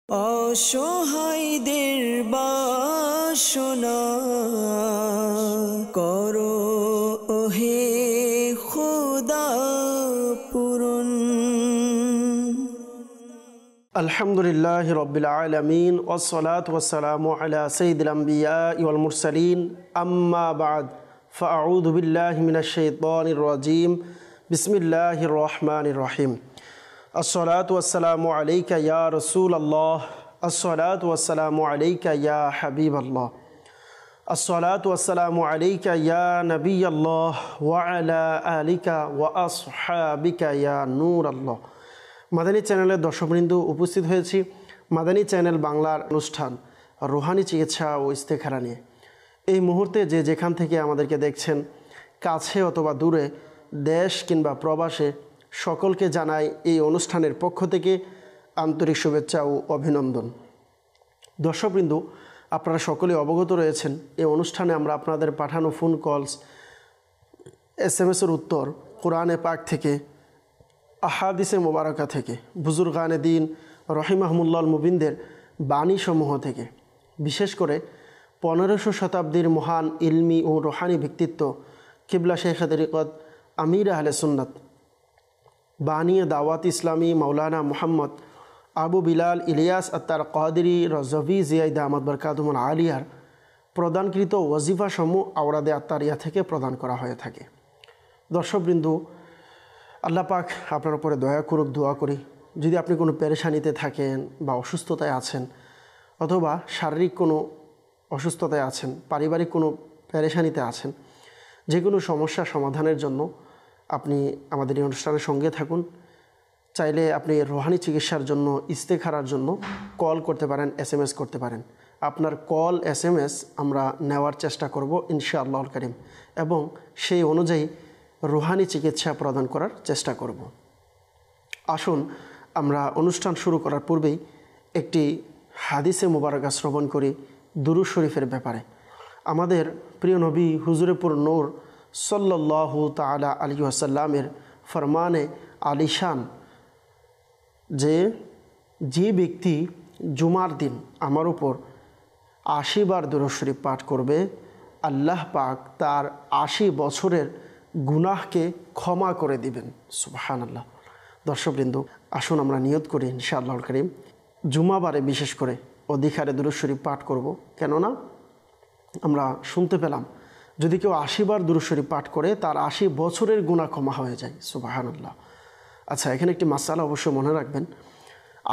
অসহায়দের বাসনা করো ওহে খোদা পূরণ। আলহামদুলিল্লাহি রাব্বিল আলামিন ওয়াসসালাতু ওয়াসসালামু আলা সাইয়্যিদিল আমবিয়া ওয়াল মুরসালিন আম্মা বা'দ ফাআউযু বিল্লাহি মিনাশ শাইতানির রাজীম বিসমিল্লাহির রহমানির রহিম। আসসালাতু ওয়াসসালামু আলাইকা ইয়া রাসূলাল্লাহ, আসসালাতু ওয়াসসালামু আলাইকা ইয়া হাবিবাল্লাহ, আসসালাতু ওয়াসসালামু আলাইকা ইয়া নবিয়াল্লাহ ওয়া আলা আলিকা ওয়া আসহাবিকা ইয়া নূরাল্লাহ। মাদানী চ্যানেলের দর্শকবৃন্দ, উপস্থিত হয়েছি মাদানী চ্যানেল বাংলার অনুষ্ঠান রুহানি চিকিৎসা ও ইস্তেখারা নিয়ে। এই মুহূর্তে যে যেখান থেকে আমাদেরকে দেখছেন, কাছে অথবা দূরে, দেশ কিংবা প্রবাসে, সকলকে জানাই এই অনুষ্ঠানের পক্ষ থেকে আন্তরিক শুভেচ্ছা ও অভিনন্দন। দর্শকবৃন্দ, আপনারা সকলে অবগত রয়েছেন এই অনুষ্ঠানে আমরা আপনাদের পাঠানো ফোন কলস, SMS-এর উত্তর, কোরআনে পাক থেকে, আহাদিসে মোবারকা থেকে, বুজুর্গানে দিন রহিমাহমুল্লাল মুবিনদের বাণীসমূহ থেকে, বিশেষ করে 1500 শতাব্দীর মহান ইলমি ও রুহানি ব্যক্তিত্ব কিবলা শেখ তরিকত আমির আহলে সুন্নাত বানিয়ে দাওয়াত ইসলামী মাওলানা মুহাম্মদ আবু বিলাল ইলিয়াস আত্তার কাদেরী রজভি জিয়াই দামাত বরকাতুহুল আলিয়ার প্রদানকৃত ওয়াজিফা সমূহ আওরাদে আত্তারিয়া থেকে প্রদান করা হয়ে থাকে। দর্শকবৃন্দ, আল্লাহ পাক আপনার উপরে দয়া করুক, দোয়া করি। যদি আপনি কোনো পেরেশানিতে থাকেন বা অসুস্থতায় আছেন, অথবা শারীরিক কোনো অসুস্থতায় আছেন, পারিবারিক কোনো পেরেশানিতে আছেন, যে কোনো সমস্যা সমাধানের জন্য আপনি আমাদের এই অনুষ্ঠানের সঙ্গে থাকুন। চাইলে আপনি রুহানি চিকিৎসার জন্য, ইস্তেখারার জন্য কল করতে পারেন, SMS করতে পারেন। আপনার কল SMS আমরা নেওয়ার চেষ্টা করব ইনশাআল্লাহুল কারীম, এবং সেই অনুযায়ী রুহানি চিকিৎসা প্রদান করার চেষ্টা করব। আসুন আমরা অনুষ্ঠান শুরু করার পূর্বেই একটি হাদিসে মুবারকা শ্রবণ করি দুরূদ শরীফের ব্যাপারে। আমাদের প্রিয় নবী হুজুরে পুর নূর সাল্লাল্লাহু তাআলা আলাইহি ওয়াসাল্লামের ফরমানে আলিশান যে ব্যক্তি জুমার দিন আমার উপর 80 বার দুরূদ শরীফ পাঠ করবে, আল্লাহ পাক তার 80 বছরের গুনাহকে ক্ষমা করে দিবেন। সুবহানাল্লাহ। দর্শকবৃন্দ, আসুন আমরা নিয়ত করি ইনশাআল্লাহুল কারীম জুমাবারে বিশেষ করে অধিকারে দুরূদ শরীফ পাঠ করব। কেননা আমরা শুনতে পেলাম যদি কেউ 80 বার দুরূদ শরীফ পাঠ করে তার 80 বছরের গুনাহ ক্ষমা হয়ে যায়। সুবহানাল্লাহ। আচ্ছা, এখানে একটি মাসআলা অবশ্যই মনে রাখবেন।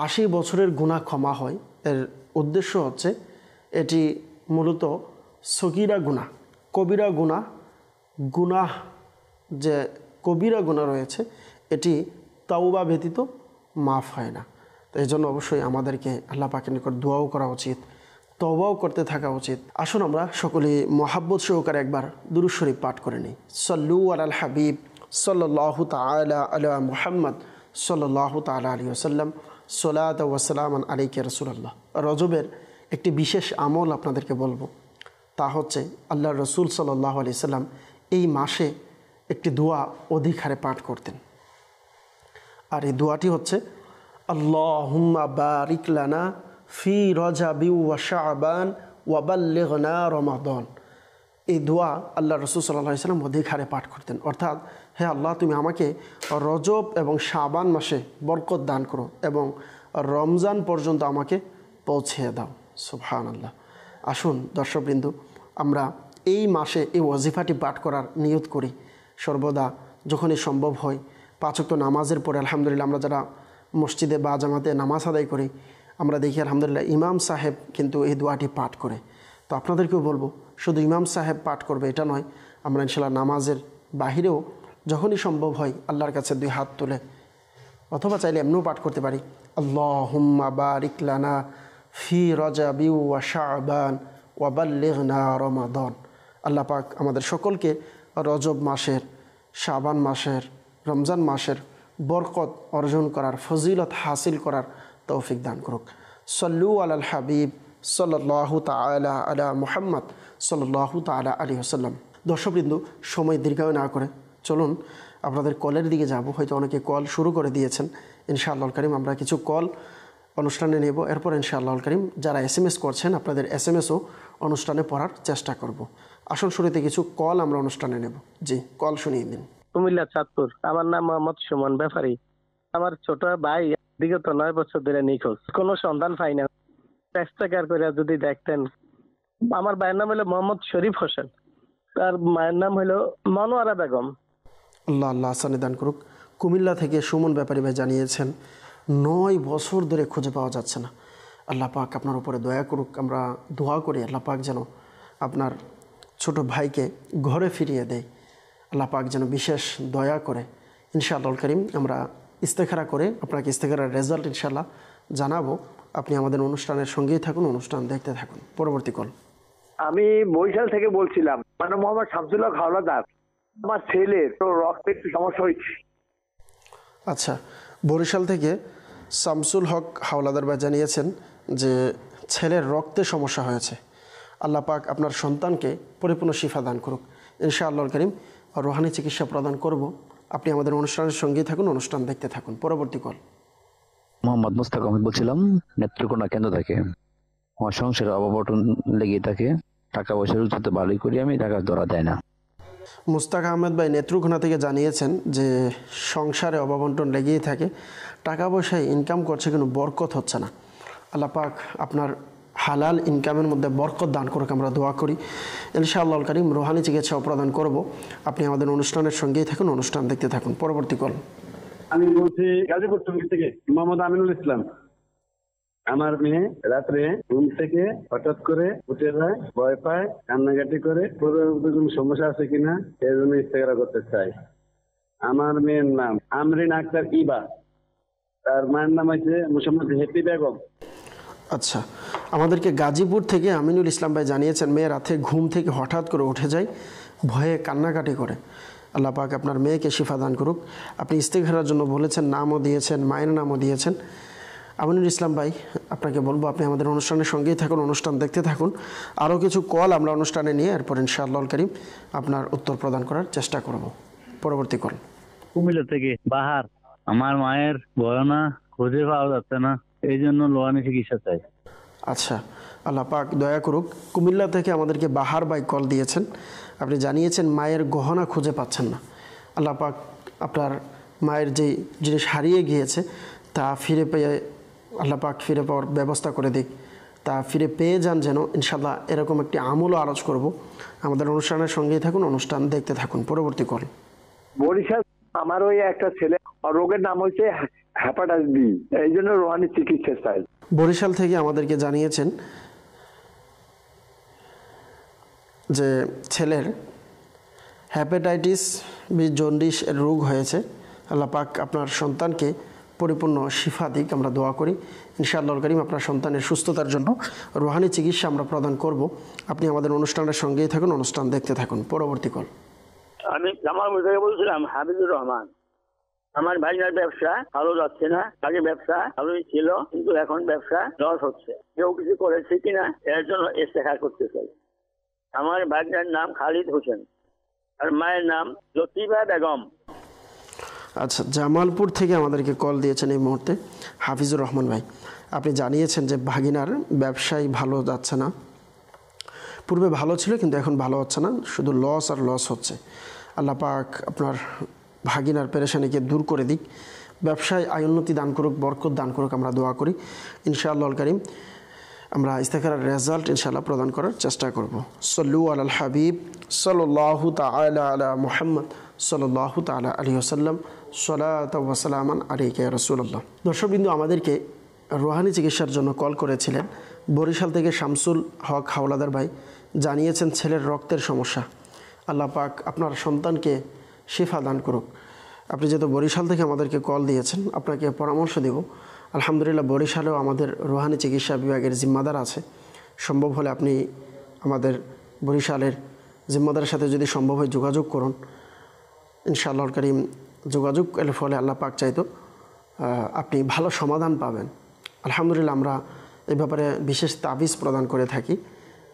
80 বছরের গুনাহ ক্ষমা হয়, এর উদ্দেশ্য হচ্ছে এটি মূলত সগীরা গুনাহ, কবিরা গুনাহ যে কবিরা গুনাহ রয়েছে এটি তাওবা ব্যতীত মাফ হয় না। তো এই জন্য অবশ্যই আমাদেরকে আল্লাহ পাকের নিকট দোয়াও করা উচিত, তওবাও করতে থাকা উচিত। আসুন আমরা সকলে মহাব্বত সহকারে একবার দুরূদ শরীফ পাঠ করে নিই। সাল্লু আলাল হাবিব সাল্লাল্লাহু তাআলা আলা মুহাম্মদ সাল্লাল্লাহু তাআলা আলাইহি ওয়াসাল্লাম, সালাতু ওয়া সালামান আলাইকা রাসূলুল্লাহ। রজবের একটি বিশেষ আমল আপনাদেরকে বলবো, তা হচ্ছে আল্লাহর রাসূল সাল্লাল্লাহু আলাইহি সাল্লাম এই মাসে একটি দোয়া অধিক হারে পাঠ করতেন। আর এই দোয়াটি হচ্ছে আল্লাহুম্মা বারিক লানা ফি রজাবি ওয়া শাবান ওয়া বাল্লিগনা রমাদান। এই দোয়া আল্লাহ রাসূল সাল্লাল্লাহু আলাইহি সাল্লাম অধিক হারে পাঠ করতেন। অর্থাৎ, হে আল্লাহ, তুমি আমাকে রজব এবং শাবান মাসে বরকত দান করো এবং রমজান পর্যন্ত আমাকে পৌঁছিয়ে দাও। সুবহানাল্লাহ। আসুন দর্শকবৃন্দ, আমরা এই মাসে এই ওয়াজিফাটি পাঠ করার নিয়ত করি। সর্বদা যখনই সম্ভব হয় 5 ওয়াক্ত নামাজের পরে, আলহামদুলিল্লাহ আমরা যারা মসজিদে বা জামাতে নামাজ আদায় করি, আমরা দেখি আলহামদুলিল্লাহ ইমাম সাহেব কিন্তু এই দোয়াটি পাঠ করে। তো আপনাদেরকেও বলবো, শুধু ইমাম সাহেব পাঠ করবে এটা নয়, আমরা ইনশাআল্লাহ নামাজের বাহিরেও যখনই সম্ভব হয় আল্লাহর কাছে 2 হাত তুলে, অথবা চাইলে এমনিও পাঠ করতে পারি, আল্লাহুম্মা বারিক লানা ফি রজাবি ওয়া শাবান ওয়া বাল্লিগনা রমাদান। আল্লাহ পাক আমাদের সকলকে রজব মাসের, শাবান মাসের, রমজান মাসের বরকত অর্জন করার, ফজিলত হাসিল করার তৌফিক দান করুক। সাল্লু আলাল হাবিব সাল্লাল্লাহু তাআলা আলা মুহাম্মদ সাল্লাল্লাহু তাআলা আলাইহি ওয়াসাল্লাম। দর্শকবৃন্দ, সময় দীর্ঘায়ু না করে চলুন আপনাদের কলের দিকে যাব। হয়তো অনেকে কল শুরু করে দিয়েছেন, ইনশাআল্লাহ কারীম আমরা কিছু কল অনুষ্ঠানে নেব। এরপর ইনশাআল্লাহ করিম যারা SMS করছেন আপনাদের SMSও অনুষ্ঠানে পড়ার চেষ্টা করব। আসল শুরুতে কিছু কল আমরা অনুষ্ঠানে নেব। জি, কল শুনিয়ে দিন। কুমিল্লা চাঁদপুর। আমার নাম মোহাম্মদ সুমন ব্যাপারী। আমার ছোট ভাই বিগত 9 বছর ধরে নিখোঁজ, কোনো সন্ধান পাই না। চেষ্টাকার করে যদি দেখতেন। আমার ভাইয়ের নাম হলো মোহাম্মদ শরীফ হোসেন, তার মায়ের নাম হলো মনোয়ারা বেগম। আল্লাহ আল্লাহ আসানি দান করুক। কুমিল্লা থেকে সুমন ব্যাপারী ভাই জানিয়েছেন 9 বছর ধরে খুঁজে পাওয়া যাচ্ছে না। আল্লাহ পাক আপনার উপরে দয়া করুক। আমরা দোয়া করি আল্লাহ পাক যেন আপনার ছোট ভাইকে ঘরে ফিরিয়ে দেয়। আল্লাহ পাক যেন বিশেষ দয়া করে। ইনশাআল্লাহ করিম আমরা ইস্তেখারা করে আপনাকে ইস্তেখারার রেজাল্ট ইনশাআল্লাহ জানাবো। আপনি আমাদের অনুষ্ঠানের সঙ্গেই থাকুন, অনুষ্ঠান দেখতে থাকুন। পরবর্তী কল। আমি বরিশাল থেকে বলছিলাম, মানে মোহাম্মদ শামসুল হক হাওলাদার। আমার ছেলের তো রক্তের একটু সমস্যা হয়েছে। আচ্ছা, বরিশাল থেকে শামসুল হক হাওলাদার ভাই জানিয়েছেন যে ছেলের রক্তে সমস্যা হয়েছে। আল্লাহ পাক আপনার সন্তানকে পরিপূর্ণ শিফা দান করুক। ইনশাআল্লাহ করিম রোহানি চিকিৎসা প্রদান করব। আপনি আমাদের অনুষ্ঠানের সঙ্গেই থাকুন, অনুষ্ঠান দেখতে থাকুন। পরবর্তী কল। মোহাম্মদ মুস্তাক আহমেদ বলছিলাম, নেত্রকোনা কেন্দ্র থেকে। আমার সংসারে অববটন লেগে থাকে, টাকা পয়সার উচিত ভালোই করি আমি, টাকা ধরা দেয় না। মুস্তাক আহমেদ ভাই নেত্রকোনা থেকে জানিয়েছেন যে সংসারে অববন্টন লেগেই থাকে, টাকা পয়সায় ইনকাম করছে কিন্তু বরকত হচ্ছে না। আল্লাহ পাক আপনার হালাল ইনকামের মধ্যে বরকত দান করুক, আমরা দোয়া করি। ইনশাআল্লাহ করিম রোহানি চিকিৎসাও প্রদান করব। আপনি আমাদের অনুষ্ঠানের সঙ্গেই থাকুন, অনুষ্ঠান দেখতে থাকুন। পরবর্তী কল। আমি বলছি গাজীপুর থেকে মোহাম্মদ আমিনুল ইসলাম। আমার মেয়ে রাত্রে ঘুম থেকে হঠাৎ করে উঠে যায়, ভয় পায়, কান্নাকাটি করে। কোনো সমস্যা আছে কিনা এই জন্য ইস্তেখারা করতে চাই। আমার মেয়ের নাম আমরিন আক্তার ইবা, তার মায়ের নাম হচ্ছে মুহাম্মদ হেপি বেগম। আচ্ছা, আমাদেরকে গাজীপুর থেকে আমিনুল ইসলাম ভাই জানিয়েছেন মেয়ে রাতে ঘুম থেকে হঠাৎ করে উঠে যায়, ভয়ে কান্নাকাটি করে। আল্লাহ পাক আপনার মেয়েকে শিফা দান করুক। আপনি ইস্তেখারার জন্য বলেছেন, নামও দিয়েছেন, মায়ের নামও দিয়েছেন। আমিনুল ইসলাম ভাই আপনাকে বলবো আপনি আমাদের অনুষ্ঠানের সঙ্গেই থাকুন, অনুষ্ঠান দেখতে থাকুন। আরও কিছু কল আমরা অনুষ্ঠানে নিয়ে এরপর ইনশাআল্লাহ করিম আপনার উত্তর প্রদান করার চেষ্টা করব। পরবর্তী কল। কুমিল্লা থেকে বাহার। আমার মায়ের গয়না খুঁজে পাওয়া যাচ্ছে না, এই জন্য লোহানি চিকিৎসা চাই। আচ্ছা, আল্লাহ পাক দয়া করুক। কুমিল্লা থেকে আমাদেরকে বাহার ভাই কল দিয়েছেন। আপনি জানিয়েছেন মায়ের গহনা খুঁজে পাচ্ছেন না। আল্লাহ পাক আপনার মায়ের যে জিনিস হারিয়ে গিয়েছে তা ফিরে পেয়ে আল্লাহ পাক ফিরে পাওয়ার ব্যবস্থা করে দিক, তা ফিরে পেয়ে যান যেন। ইনশাআল্লাহ এরকম একটি আমলও আলোচ করব। আমাদের অনুষ্ঠানের সঙ্গেই থাকুন, অনুষ্ঠান দেখতে থাকুন। পরবর্তী কল। বরিশাল আমার ওই একটা ছেলে, রোগের নাম হচ্ছে হেপাটাইটিস বি, এই জন্য রোহানি চিকিৎসা চাই। বরিশাল থেকে আমাদেরকে জানিয়েছেন যে ছেলের হ্যাপাটাইটিস বি জন্ডিস এর রোগ হয়েছে। আল্লাহ পাক আপনার সন্তানকে পরিপূর্ণ শিফা দিক, আমরা দোয়া করি। ইনশাআল্লাহ করিম আপনার সন্তানের সুস্থতার জন্য রোহানি চিকিৎসা আমরা প্রদান করব। আপনি আমাদের অনুষ্ঠানের সঙ্গেই থাকুন, অনুষ্ঠান দেখতে থাকুন। পরবর্তী কল। আমি জামালপুর থেকে বলছিলাম হাবিবুর রহমান। আমার ভাইনার ব্যবসা ভালো যাচ্ছে না, আগে ব্যবসা ভালোই ছিল কিন্তু এখন ব্যবসা লস হচ্ছে। কেউ কিছু করেছে কিনা এর জন্য ইস্তেখার করতে চাই। আমার ভাইনার নাম খালিদ হোসেন আর মায়ের নাম লতিফা বেগম। আচ্ছা, জামালপুর থেকে আমাদেরকে কল দিয়েছেন এই মুহূর্তে হাফিজুর রহমান ভাই। আপনি জানিয়েছেন যে ভাগিনার ব্যবসায় ভালো যাচ্ছে না, পূর্বে ভালো ছিল কিন্তু এখন ভালো হচ্ছে না, শুধু লস আর লস হচ্ছে। আল্লাহ পাক আপনার ভাগিনার পেরেশানিকে দূর করে দিক, ব্যবসায় আয়োন্নতি দান করুক, বরকত দান করুক, আমরা দোয়া করি। ইনশাআল্লাহ করিম আমরা ইস্তেখারার রেজাল্ট ইনশাআল্লাহ প্রদান করার চেষ্টা করব। সল্লু আলাল হাবিব সাল্লাল্লাহু তাআলা আলা মুহাম্মদ সাল্লাল্লাহু তাআলা আলাইহি ওয়াসাল্লাম, সালাতু ওয়া সালামান আলাইকা ইয়া রাসূলুল্লাহ। দর্শকবৃন্দ, আমাদেরকে রোহানি চিকিৎসার জন্য কল করেছিলেন বরিশাল থেকে শামসুল হক হাওলাদার ভাই। জানিয়েছেন ছেলের রক্তের সমস্যা। আল্লাহ পাক আপনার সন্তানকে শিফা দান করুক। আপনি যেহেতু বরিশাল থেকে আমাদেরকে কল দিয়েছেন, আপনাকে পরামর্শ দেব। আলহামদুলিল্লাহ বরিশালেও আমাদের রোহানি চিকিৎসা বিভাগের জিম্মাদার আছে। সম্ভব হলে আপনি আমাদের বরিশালের জিম্মাদারের সাথে যদি সম্ভব হয় যোগাযোগ করুন। ইনশাআল্লাহ করিম যোগাযোগ এর ফলে আল্লাহ পাক চাইতো আপনি ভালো সমাধান পাবেন। আলহামদুলিল্লাহ আমরা এই ব্যাপারে বিশেষ তাবিজ প্রদান করে থাকি।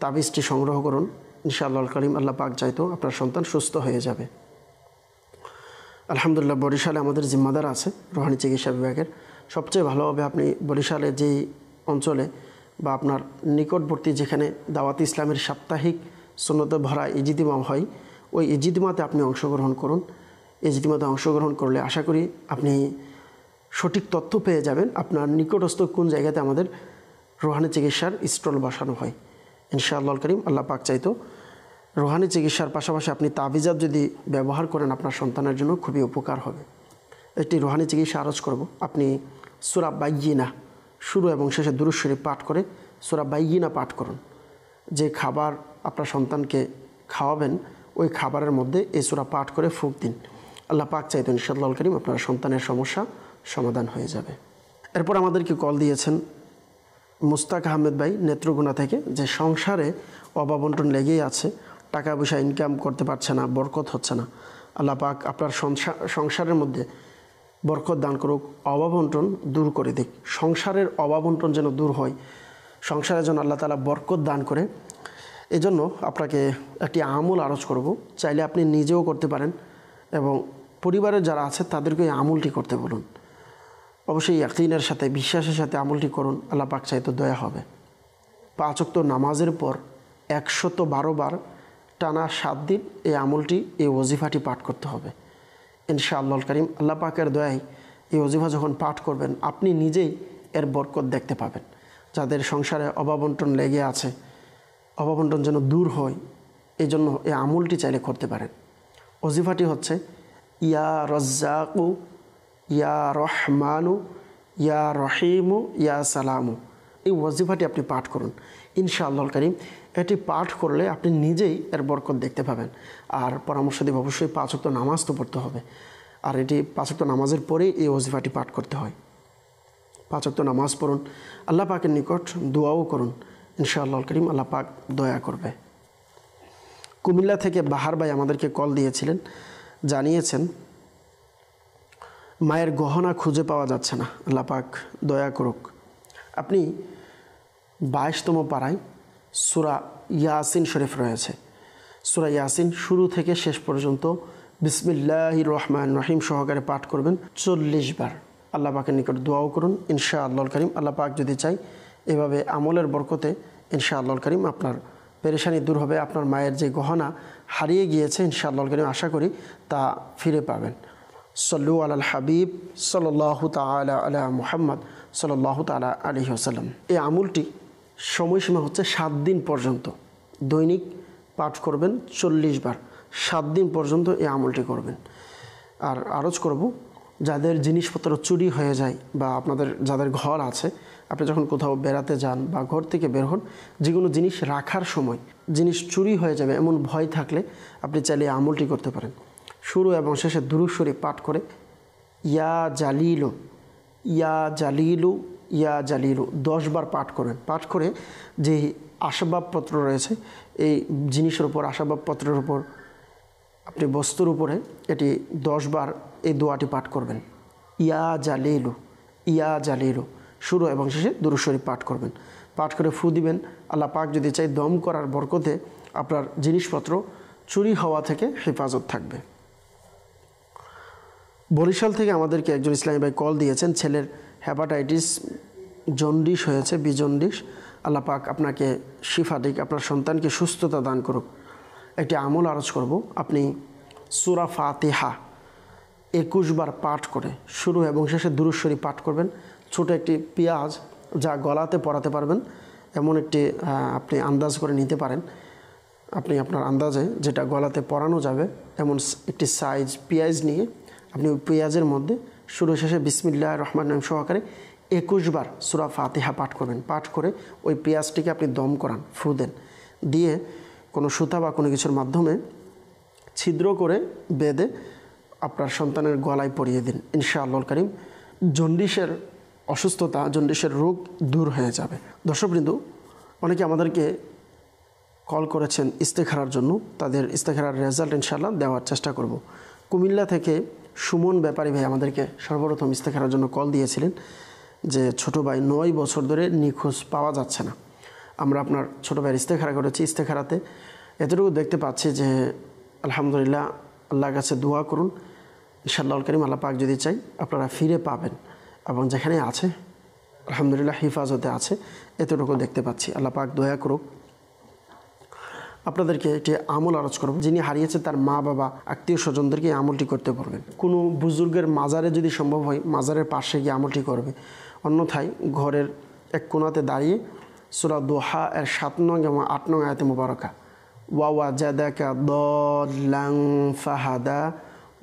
তাবিজটি সংগ্রহ করুন, ইনশাআল্লাহ করিম আল্লাহ পাক চাইতো আপনার সন্তান সুস্থ হয়ে যাবে। আলহামদুলিল্লাহ বরিশালে আমাদের জিম্মাদার আছে রোহানি চিকিৎসা বিভাগের। সবচেয়ে ভালো হবে আপনি বরিশালে যেই অঞ্চলে বা আপনার নিকটবর্তী যেখানে দাওয়াত ইসলামের সাপ্তাহিক সুন্নতে ভরা ইজতিমা হয়, ওই ইজতিমাতে আপনি অংশগ্রহণ করুন। ইজতিমাতে অংশগ্রহণ করলে আশা করি আপনি সঠিক তথ্য পেয়ে যাবেন আপনার নিকটস্থ কোন জায়গাতে আমাদের রুহানি চিকিৎসার স্টল বসানো হয়। ইনশাআল্লাহ করিম আল্লাহ পাক চাইতো রুহানি চিকিৎসার পাশাপাশি আপনি তাবিজাত যদি ব্যবহার করেন আপনার সন্তানের জন্য খুবই উপকার হবে। একটি রুহানি চিকিৎসা আরজ করব, আপনি সূরা বাইয়িনা শুরু এবং শেষে দুরূদ শরীফ পাঠ করে সূরা বাইয়িনা পাঠ করুন। যে খাবার আপনার সন্তানকে খাওয়াবেন ওই খাবারের মধ্যে এই সূরা পাঠ করে ফুঁক দিন। আল্লাহ পাক চাইতো ইনশাআল্লাহ করিম আপনার সন্তানের সমস্যা সমাধান হয়ে যাবে। এরপর আমাদেরকে কল দিয়েছেন মুস্তাক আহমেদ ভাই নেত্রকোনা থেকে, যে সংসারে অভাবন্টন লেগেই আছে, টাকা পয়সা ইনকাম করতে পারছে না, বরকত হচ্ছে না। আল্লাহ পাক আপনার সংসারের মধ্যে বরকত দান করুক, অভাবন্টন দূর করে দিক। সংসারের অভাবন্টন যেন দূর হয়, সংসারে যেন আল্লাহ তাআলা বরকত দান করে। এজন্য আপনাকে একটি আমল আরজ করব, চাইলে আপনি নিজেও করতে পারেন এবং পরিবারের যারা আছে তাদেরকে এই আমলটি করতে বলুন। অবশ্যই ইয়াকিনের সাথে, বিশ্বাসের সাথে আমলটি করুন, আল্লাহ পাক চাইতো দয়া হবে। 5 ওয়াক্ত নামাজের পর 112 বার টানা 7 দিন এই আমলটি, এই ওজিফাটি পাঠ করতে হবে ইনশাআল্লাহ করিম। আল্লাহ পাকের দয়ায় এই ওজিফা যখন পাঠ করবেন আপনি নিজেই এর বরকত দেখতে পাবেন। যাদের সংসারে অভাবন্টন লেগে আছে, অভাবন্টন যেন দূর হয়, এই জন্য এই আমলটি চাইলে করতে পারেন। ওজিফাটি হচ্ছে ইয়া রাজ্জাকু ইয়া রহমানু ইয়া রহিমু ইয়া সালামু। এই ওয়াজিফাটি আপনি পাঠ করুন ইনশাআল্লাহ করিম। এটি পাঠ করলে আপনি নিজেই এর বরকত দেখতে পাবেন। আর পরামর্শ দেব অবশ্যই 5 ওয়াক্ত নামাজ তো পড়তে হবে, আর এটি 5 ওয়াক্ত নামাজের পরেই এই ওয়াজিফাটি পাঠ করতে হয়। 5 ওয়াক্ত নামাজ পড়ুন, আল্লাহ পাকের নিকট দোয়াও করুন, ইনশাআল্লাহ করিম আল্লাহ পাক দয়া করবে। কুমিল্লা থেকে বাহার ভাই আমাদেরকে কল দিয়েছিলেন, জানিয়েছেন মায়ের গহনা খুঁজে পাওয়া যাচ্ছে না, আল্লাহ পাক দয়া করুক। আপনি 22তম পারায় সূরা ইয়াসিন শরীফ রয়েছে, সূরা ইয়াসিন শুরু থেকে শেষ পর্যন্ত বিসমিল্লাহির রহমানির রহিম সহকারে পাঠ করবেন 40 বার। আল্লাহ পাকের নিকট দোয়াও করুন ইনশাআল্লাহ করিম। আল্লাহ পাক যদি চাই এভাবে আমলের বরকতে ইনশাআল্লাহ করিম আপনার পেরেশানি দূর হবে। আপনার মায়ের যে গহনা হারিয়ে গিয়েছে ইনশাআল্লাহ করিম আশা করি তা ফিরে পাবেন। সল্লু আলাল হাবিব সাল্লাল্লাহু তাআলা আলা মুহাম্মদ সাল্লাল্লাহু তাআলা আলাইহি ওয়াসাল্লাম। এই আমলটি সময়সীমা হচ্ছে 7 দিন পর্যন্ত, দৈনিক পাঠ করবেন 40 বার, 7 দিন পর্যন্ত এই আমলটি করবেন। আর আরজ করব, যাদের জিনিসপত্র চুরি হয়ে যায় বা আপনাদের যাদের ঘর আছে, আপনি যখন কোথাও বেড়াতে যান বা ঘর থেকে বের হন, যে কোনো জিনিস রাখার সময় জিনিস চুরি হয়ে যাবে এমন ভয় থাকলে আপনি চাইলে আমলটি করতে পারেন। শুরু এবং শেষে দুরূদ শরীফ পাঠ করে ইয়া জালিলু ইয়া জালিলু ইয়া জালিলু 10 বার পাঠ করেন। পাঠ করে যে আসবাবপত্র রয়েছে এই জিনিসের উপর, আসবাবপত্রের উপর, আপনি বস্তুর উপরে এটি 10 বার এই দোয়াটি পাঠ করবেন, ইয়া জালিলু ইয়া জালিলু। শুরু এবং শেষে দুরূদ শরীফ পাঠ করবেন। পাঠ করে ফু দিবেন। আল্লাহ পাক যদি চাই দম করার বরকতে আপনার জিনিসপত্র চুরি হওয়া থেকে হেফাজত থাকবে। বরিশাল থেকে আমাদেরকে একজন ইসলামী ভাই কল দিয়েছেন, ছেলের হেপাটাইটিস জন্ডিস হয়েছে, বিজন্ডিস। আল্লাহ পাক আপনাকে শিফা দিক, আপনার সন্তানকে সুস্থতা দান করুক। একটি আমল আরজ করব, আপনি সূরা ফাতিহা 21 বার পাঠ করে শুরু এবং শেষে দুরূদ শরীফ পাঠ করবেন। ছোট একটি পেঁয়াজ যা গলাতে পরাতে পারবেন এমন একটি আপনি আন্দাজ করে নিতে পারেন, আপনি আপনার আন্দাজে যেটা গলাতে পরানো যাবে এমন একটি সাইজ পেঁয়াজ নিয়ে আপনি ওই পেঁয়াজের মধ্যে শুরু শেষে বিসমিল্লাহির রহমানির রহিম সহকারে 21 বার সূরা ফাতিহা পাঠ করবেন। পাঠ করে ওই পেঁয়াজটিকে আপনি দম করান, ফু দেন, দিয়ে কোনো সুতা বা কোনো কিছুর মাধ্যমে ছিদ্র করে বেঁধে আপনার সন্তানের গলায় পরিয়ে দিন। ইনশাআল্লাহ করিম জন্ডিসের অসুস্থতা, জন্ডিসের রোগ দূর হয়ে যাবে। দর্শকবৃন্দ, অনেকে আমাদেরকে কল করেছেন ইস্তেখারার জন্য, তাদের ইস্তেখারার রেজাল্ট ইনশাআল্লাহ দেওয়ার চেষ্টা করব। কুমিল্লা থেকে সুমন ব্যাপারী ভাই আমাদেরকে সর্বপ্রথম ইস্তেখারার জন্য কল দিয়েছিলেন, যে ছোট ভাই 9 বছর ধরে নিখোঁজ পাওয়া যাচ্ছে না। আমরা আপনার ছোট ভাইয়ের ইস্তেখারা করেছি। ইস্তেখারাতে এতটুকু দেখতে পাচ্ছি যে আলহামদুলিল্লাহ, আল্লাহর কাছে দোয়া করুন ইনশাআল্লাহ করিম। আল্লাহ পাক যদি চাই আপনারা ফিরে পাবেন, এবং যেখানে আছে আলহামদুলিল্লাহ হিফাজতে আছে, এতটুকু দেখতে পাচ্ছি। আল্লাহ পাক দয়া করুক। আপনাদেরকে এটি আমল আরজ করব, যিনি হারিয়েছে তার মা বাবা আত্মীয় স্বজনদেরকে এই আমলটি করতে বলবেন। কোনো বুজুর্গের মাজারে যদি সম্ভব হয় মাজারের পাশে গিয়ে আমলটি করবে, অন্যথায় ঘরের এক কোণাতে দাঁড়িয়ে সূরা দোহা এর 7 নং এবং 8 নং আয়াতে মুবারাকা ওয়া ওয়াজাদাকা দাল্লান ফাহাদা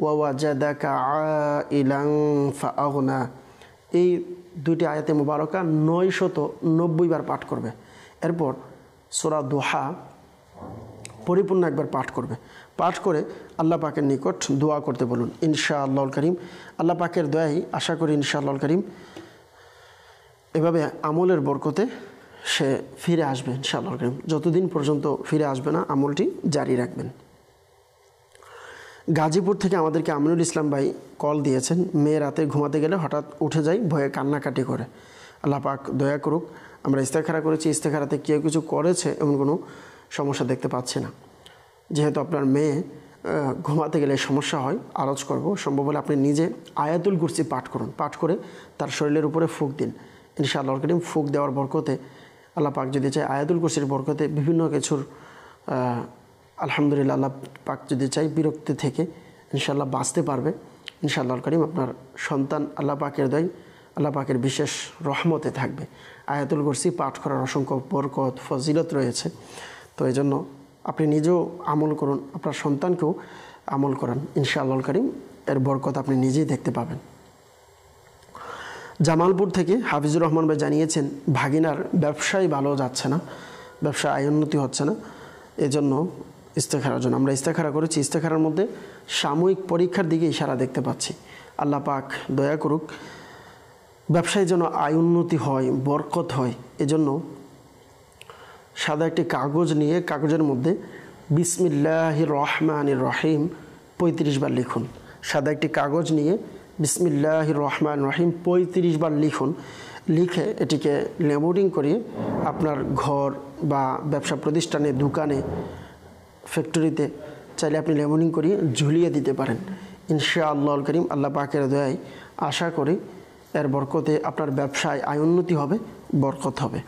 ওয়া ওয়াজাদাকা আইলান ফাআগনা, এই দুইটি আয়াতে মুবারাকা 990 বার পাঠ করবে। এরপর সূরা দোহা পরিপূর্ণ একবার পাঠ করবে। পাঠ করে আল্লাহ পাকের নিকট দোয়া করতে বলুন ইনশাআল্লাহুল কারীম। আল্লাহ পাকের দয়াই আশা করি ইনশাআল্লাহুল কারীম এভাবে আমলের বরকতে সে ফিরে আসবে ইনশাআল্লাহুল কারীম। যতদিন পর্যন্ত ফিরে আসবে না আমলটি জারি রাখবেন। গাজীপুর থেকে আমাদেরকে আমিনুল ইসলাম ভাই কল দিয়েছেন, মেয়ে রাতে ঘুমাতে গেলে হঠাৎ উঠে যায়, ভয়ে কান্নাকাটি করে। আল্লাহ পাক দয়া করুক। আমরা ইস্তেখারা করেছি, ইস্তেখারাতে কেউ কিছু করেছে এমন কোনো সমস্যা দেখতে পাচ্ছি না। যেহেতু আপনার মেয়ে ঘুমাতে গেলে সমস্যা হয়, আরজ করব সম্ভব হলে আপনি নিজে আয়াতুল কুরসি পাঠ করুন, পাঠ করে তার শরীরের উপরে ফুঁক দিন ইনশাআল্লাহুল কারীম। ফুঁক দেওয়ার বরকতে আল্লাহ পাক যদি চাই আয়াতুল কুরসির বরকতে বিভিন্ন কিছুর আলহামদুলিল্লাহ আল্লাহ পাক যদি চাই বিরক্তি থেকে ইনশাআল্লাহ বাঁচতে পারবে ইনশাআল্লাহুল কারীম। আপনার সন্তান আল্লাহ পাকের দয় আল্লাহ পাকের বিশেষ রহমতে থাকবে। আয়াতুল কুরসি পাঠ করার অসংখ্য বরকত ফজিলত রয়েছে। তো এই জন্য আপনি নিজেও আমল করুন, আপনার সন্তানকেও আমল করান ইনশাআল্লাহুল কারীম, এর বরকত আপনি নিজেই দেখতে পাবেন। জামালপুর থেকে হাফিজুর রহমান ভাই জানিয়েছেন ভাগিনার ব্যবসায় ভালো যাচ্ছে না, ব্যবসা আয় উন্নতি হচ্ছে না, এজন্য ইস্তেখারার জন্য আমরা ইস্তেখারা করেছি। ইস্তেখারার মধ্যে সাময়িক পরীক্ষার দিকে ইশারা দেখতে পাচ্ছি। আল্লাহ পাক দয়া করুক, ব্যবসায় যেন আয় উন্নতি হয়, বরকত হয়। এজন্য সাদা একটি কাগজ নিয়ে কাগজের মধ্যে বিসমিল্লাহির রহমানির রহিম 35 বার লিখুন। সাদা একটি কাগজ নিয়ে বিসমিল্লাহির রহমানির রহিম 35 বার লিখুন। লিখে এটিকে লেবেলিং করিয়ে আপনার ঘর বা ব্যবসা প্রতিষ্ঠানে, দোকানে, ফ্যাক্টরিতে চাইলে আপনি লেবেলিং করিয়ে ঝুলিয়ে দিতে পারেন ইনশাআল্লাহুল কারীম। আল্লাহ পাকের দয়ায় আশা করি এর বরকতে আপনার ব্যবসায় আয় উন্নতি হবে, বরকত হবে।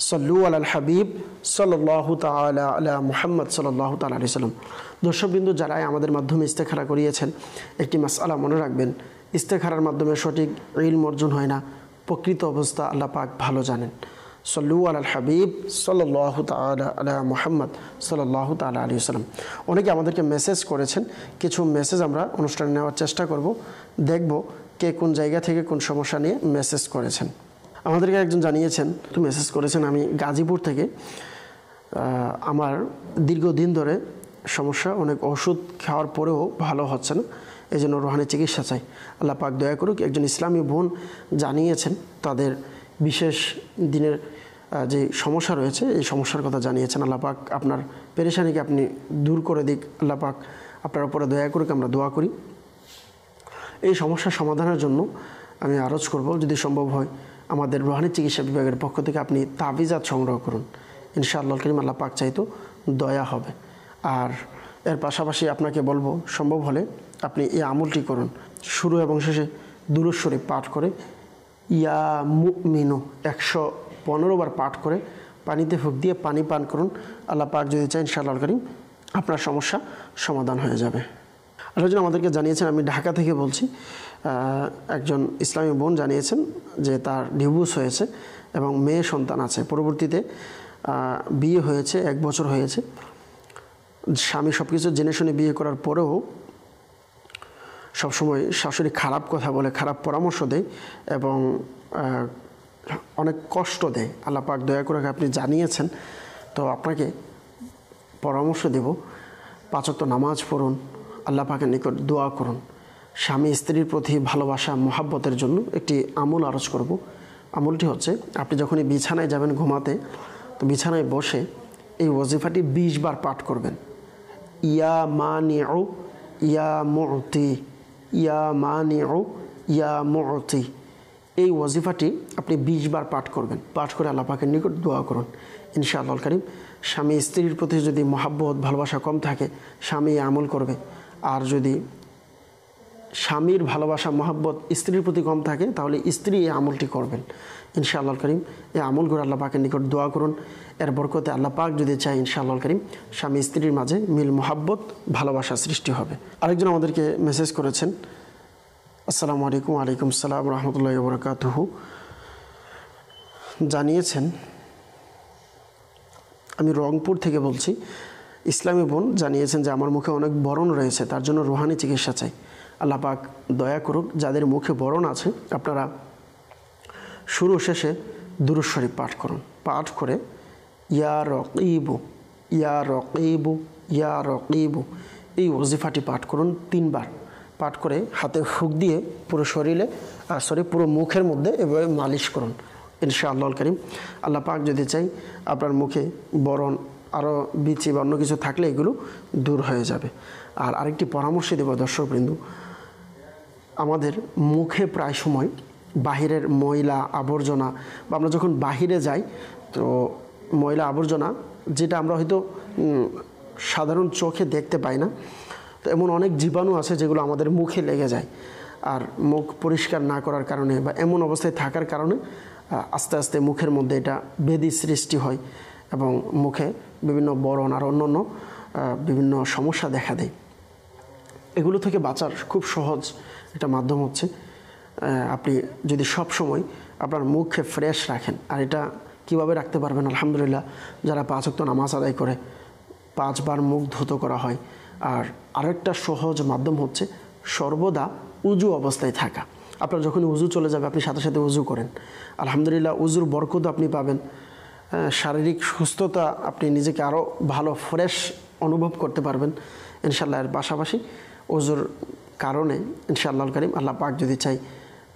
সল্লু আলাল হাবিব সাল্লাল্লাহু তাআলা আলা মুহাম্মদ সাল্লাল্লাহু তাআলা আলাইহি সাল্লাম। দর্শকবৃন্দ, যারা আমাদের মাধ্যমে ইস্তেখারা করিয়েছেন, একটি মাসআলা মনে রাখবেন, ইস্তেখারার মাধ্যমে সঠিক ইলম অর্জন হয় না, প্রকৃত অবস্থা আল্লাহ পাক ভালো জানেন। সল্লু আলাল হাবিব সাল্লাল্লাহু তাআলা আলা মুহাম্মদ সাল্লাল্লাহু তাআলা আলাইহি সাল্লাম। অনেকে আমাদেরকে মেসেজ করেছেন, কিছু মেসেজ আমরা অনুষ্ঠানে নেওয়ার চেষ্টা করব, দেখব কে কোন জায়গা থেকে কোন সমস্যা নিয়ে মেসেজ করেছেন। আমাদেরকে একজন জানিয়েছেন, তো মেসেজ করেছেন, আমি গাজীপুর থেকে, আমার দীর্ঘদিন ধরে সমস্যা, অনেক ওষুধ খাওয়ার পরেও ভালো হচ্ছে না, এই জন্য রোহানি চিকিৎসা চাই। আল্লাহ পাক দয়া করুক। একজন ইসলামী বোন জানিয়েছেন তাদের বিশেষ দিনের যে সমস্যা রয়েছে, এই সমস্যার কথা জানিয়েছেন। আল্লাহ পাক আপনার পেরেশানিকে আপনি দূর করে দিক, আল্লাহ পাক আপনার উপরে দয়া করুক, আমরা দোয়া করি। এই সমস্যার সমাধানের জন্য আমি আরজ করব, যদি সম্ভব হয় আমাদের রোহানি চিকিৎসা বিভাগের পক্ষ থেকে আপনি তাবিজাত সংগ্রহ করুন ইনশাআল্লাহুল কারীম, আল্লাহ পাক চাইতো দয়া হবে। আর এর পাশাপাশি আপনাকে বলবো, সম্ভব হলে আপনি এই আমলটি করুন, শুরু এবং শেষে দুরূদ শরীফ পাঠ করে ইয়া মুমিনু 115 বার পাঠ করে পানিতে ফুঁক দিয়ে পানি পান করুন। আল্লাহ পাক যদি চান ইনশাআল্লাহুল কারীম আপনার সমস্যা সমাধান হয়ে যাবে। আরেকজন আমাদেরকে জানিয়েছেন, আমি ঢাকা থেকে বলছি, একজন ইসলামী বোন জানিয়েছেন যে তার ডিভোর্স হয়েছে এবং মেয়ে সন্তান আছে, পরবর্তীতে বিয়ে হয়েছে, 1 বছর হয়েছে। স্বামী সব কিছু জেনে শুনে বিয়ে করার পরেও সবসময় শাশুড়ি খারাপ কথা বলে, খারাপ পরামর্শ দেয় এবং অনেক কষ্ট দেয়। আল্লাহ পাক দয়া করে আপনি জানিয়েছেন, তো আপনাকে পরামর্শ দেব, 5 ওয়াক্ত নামাজ পড়ুন, আল্লাহ পাকের নিকট দোয়া করুন। স্বামী স্ত্রীর প্রতি ভালোবাসা, মহাব্বতের জন্য একটি আমল আরজ করব। আমলটি হচ্ছে, আপনি যখনই বিছানায় যাবেন ঘুমাতে, তো বিছানায় বসে এই ওয়াজিফাটি 20 বার পাঠ করবেন। ইয়া মানিউ ইয়া মুতি, ইয়া মানিউ ইয়া মুতি, এই ওয়াজিফাটি আপনি 20 বার পাঠ করবেন। পাঠ করে আল্লাহ পাকের নিকট দোয়া করুন ইনশাআল্লাহুল কারীম। স্বামী স্ত্রীর প্রতি যদি মহাব্বত, ভালোবাসা কম থাকে, স্বামী আমল করবে। আর যদি স্বামীর ভালোবাসা মহব্বত স্ত্রীর প্রতি কম থাকে, তাহলে স্ত্রী এই আমলটি করবেন ইনশাআল্লাহ করিম। এই আমল করে আল্লাহ পাকের নিকট দোয়া করুন, এর বরকতে আল্লাহ পাক যদি চায় ইনশাআল্লাহ করিম স্বামী স্ত্রীর মাঝে মিল মহব্বত ভালোবাসা সৃষ্টি হবে। আরেকজন আমাদেরকে মেসেজ করেছেন, আসসালামু আলাইকুম। ওয়ালাইকুম আসসালাম রহমতুল্লাহি ওয়া বারাকাতুহু। জানিয়েছেন, আমি রংপুর থেকে বলছি, ইসলামী বোন জানিয়েছেন যে আমার মুখে অনেক ব্রণ রয়েছে, তার জন্য রুহানি চিকিৎসা চাই। আল্লাহ পাক দয়া করুক, যাদের মুখে ব্রণ আছে আপনারা শুরু শেষে দুরূদ শরীফ পাঠ করুন। পাঠ করে ইয়া রকিবু ইয়া রকিবু ইয়া রকিবু এই ওজিফাটি পাঠ করুন 3 বার। পাঠ করে হাতে ফুঁক দিয়ে পুরো শরীরে পুরো মুখের মধ্যে এভাবে মালিশ করুন ইনশাআল্লাহ করিম। আল্লাহ পাক যদি চাই আপনার মুখে ব্রণ আরও বিচি বা অন্য কিছু থাকলে এগুলো দূর হয়ে যাবে। আর আরেকটি পরামর্শ দেব দর্শকবৃন্দ, আমাদের মুখে প্রায় সময় বাহিরের ময়লা আবর্জনা বা আমরা যখন বাহিরে যাই তো ময়লা আবর্জনা যেটা আমরা হয়তো সাধারণ চোখে দেখতে পাই না, তো এমন অনেক জীবাণু আছে যেগুলো আমাদের মুখে লেগে যায়। আর মুখ পরিষ্কার না করার কারণে বা এমন অবস্থায় থাকার কারণে আস্তে আস্তে মুখের মধ্যে এটা ব্যাধি সৃষ্টি হয় এবং মুখে বিভিন্ন ব্রণ আর অন্যান্য বিভিন্ন সমস্যা দেখা দেয়। এগুলো থেকে বাঁচার খুব সহজ একটা মাধ্যম হচ্ছে আপনি যদি সব সময় আপনার মুখে ফ্রেশ রাখেন। আর এটা কিভাবে রাখতে পারবেন? আলহামদুলিল্লাহ, যারা 5 ওয়াক্ত নামাজ আদায় করে 5 বার মুখ ধুত করা হয়। আর আরেকটা সহজ মাধ্যম হচ্ছে সর্বদা উজু অবস্থায় থাকা। আপনার যখন উজু চলে যাবে আপনি সাথে সাথে উজু করেন, আলহামদুলিল্লাহ উজুর বরকত আপনি পাবেন। শারীরিক সুস্থতা আপনি নিজেকে আরও ভালো ফ্রেশ অনুভব করতে পারবেন ইনশাআল্লাহ। এর পাশাপাশি উজুর কারণে ইনশাআল্লাহ করিম আল্লাহ পাক যদি চাই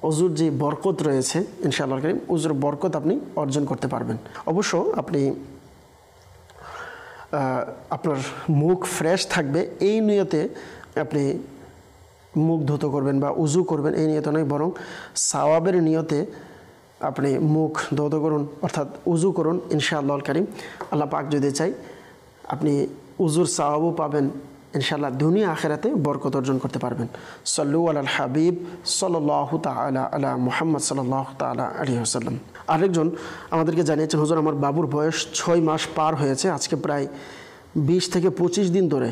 উজুর যে বরকত রয়েছে ইনশাআল্লাহ করিম উজুর বরকত আপনি অর্জন করতে পারবেন। অবশ্য আপনি আপনার মুখ ফ্রেশ থাকবে এই নিয়তে আপনি মুখ ধুত করবেন বা উজু করবেন, এই নিয়তে নয়, বরং সাওয়াবের নিয়তে আপনি মুখ ধৌত করুন অর্থাৎ উজু করুন ইনশাআল্লাহ করিম। আল্লাহ পাক যদি চাই আপনি উজুর সাওয়াবও পাবেন ইনশাআল্লাহ, দুনিয়া আখিরাতে বরকত অর্জন করতে পারবেন। সাল্লু আলাল হাবিব সাল্লাল্লাহু তাআলা আলা মুহাম্মদ সাল্লাল্লাহু তাআলা আলাইহি ওয়াসাল্লাম। আরেকজন আমাদেরকে জানিয়েছেন, হুজুর আমার বাবুর বয়স 6 মাস পার হয়েছে, আজকে প্রায় 20 থেকে 25 দিন ধরে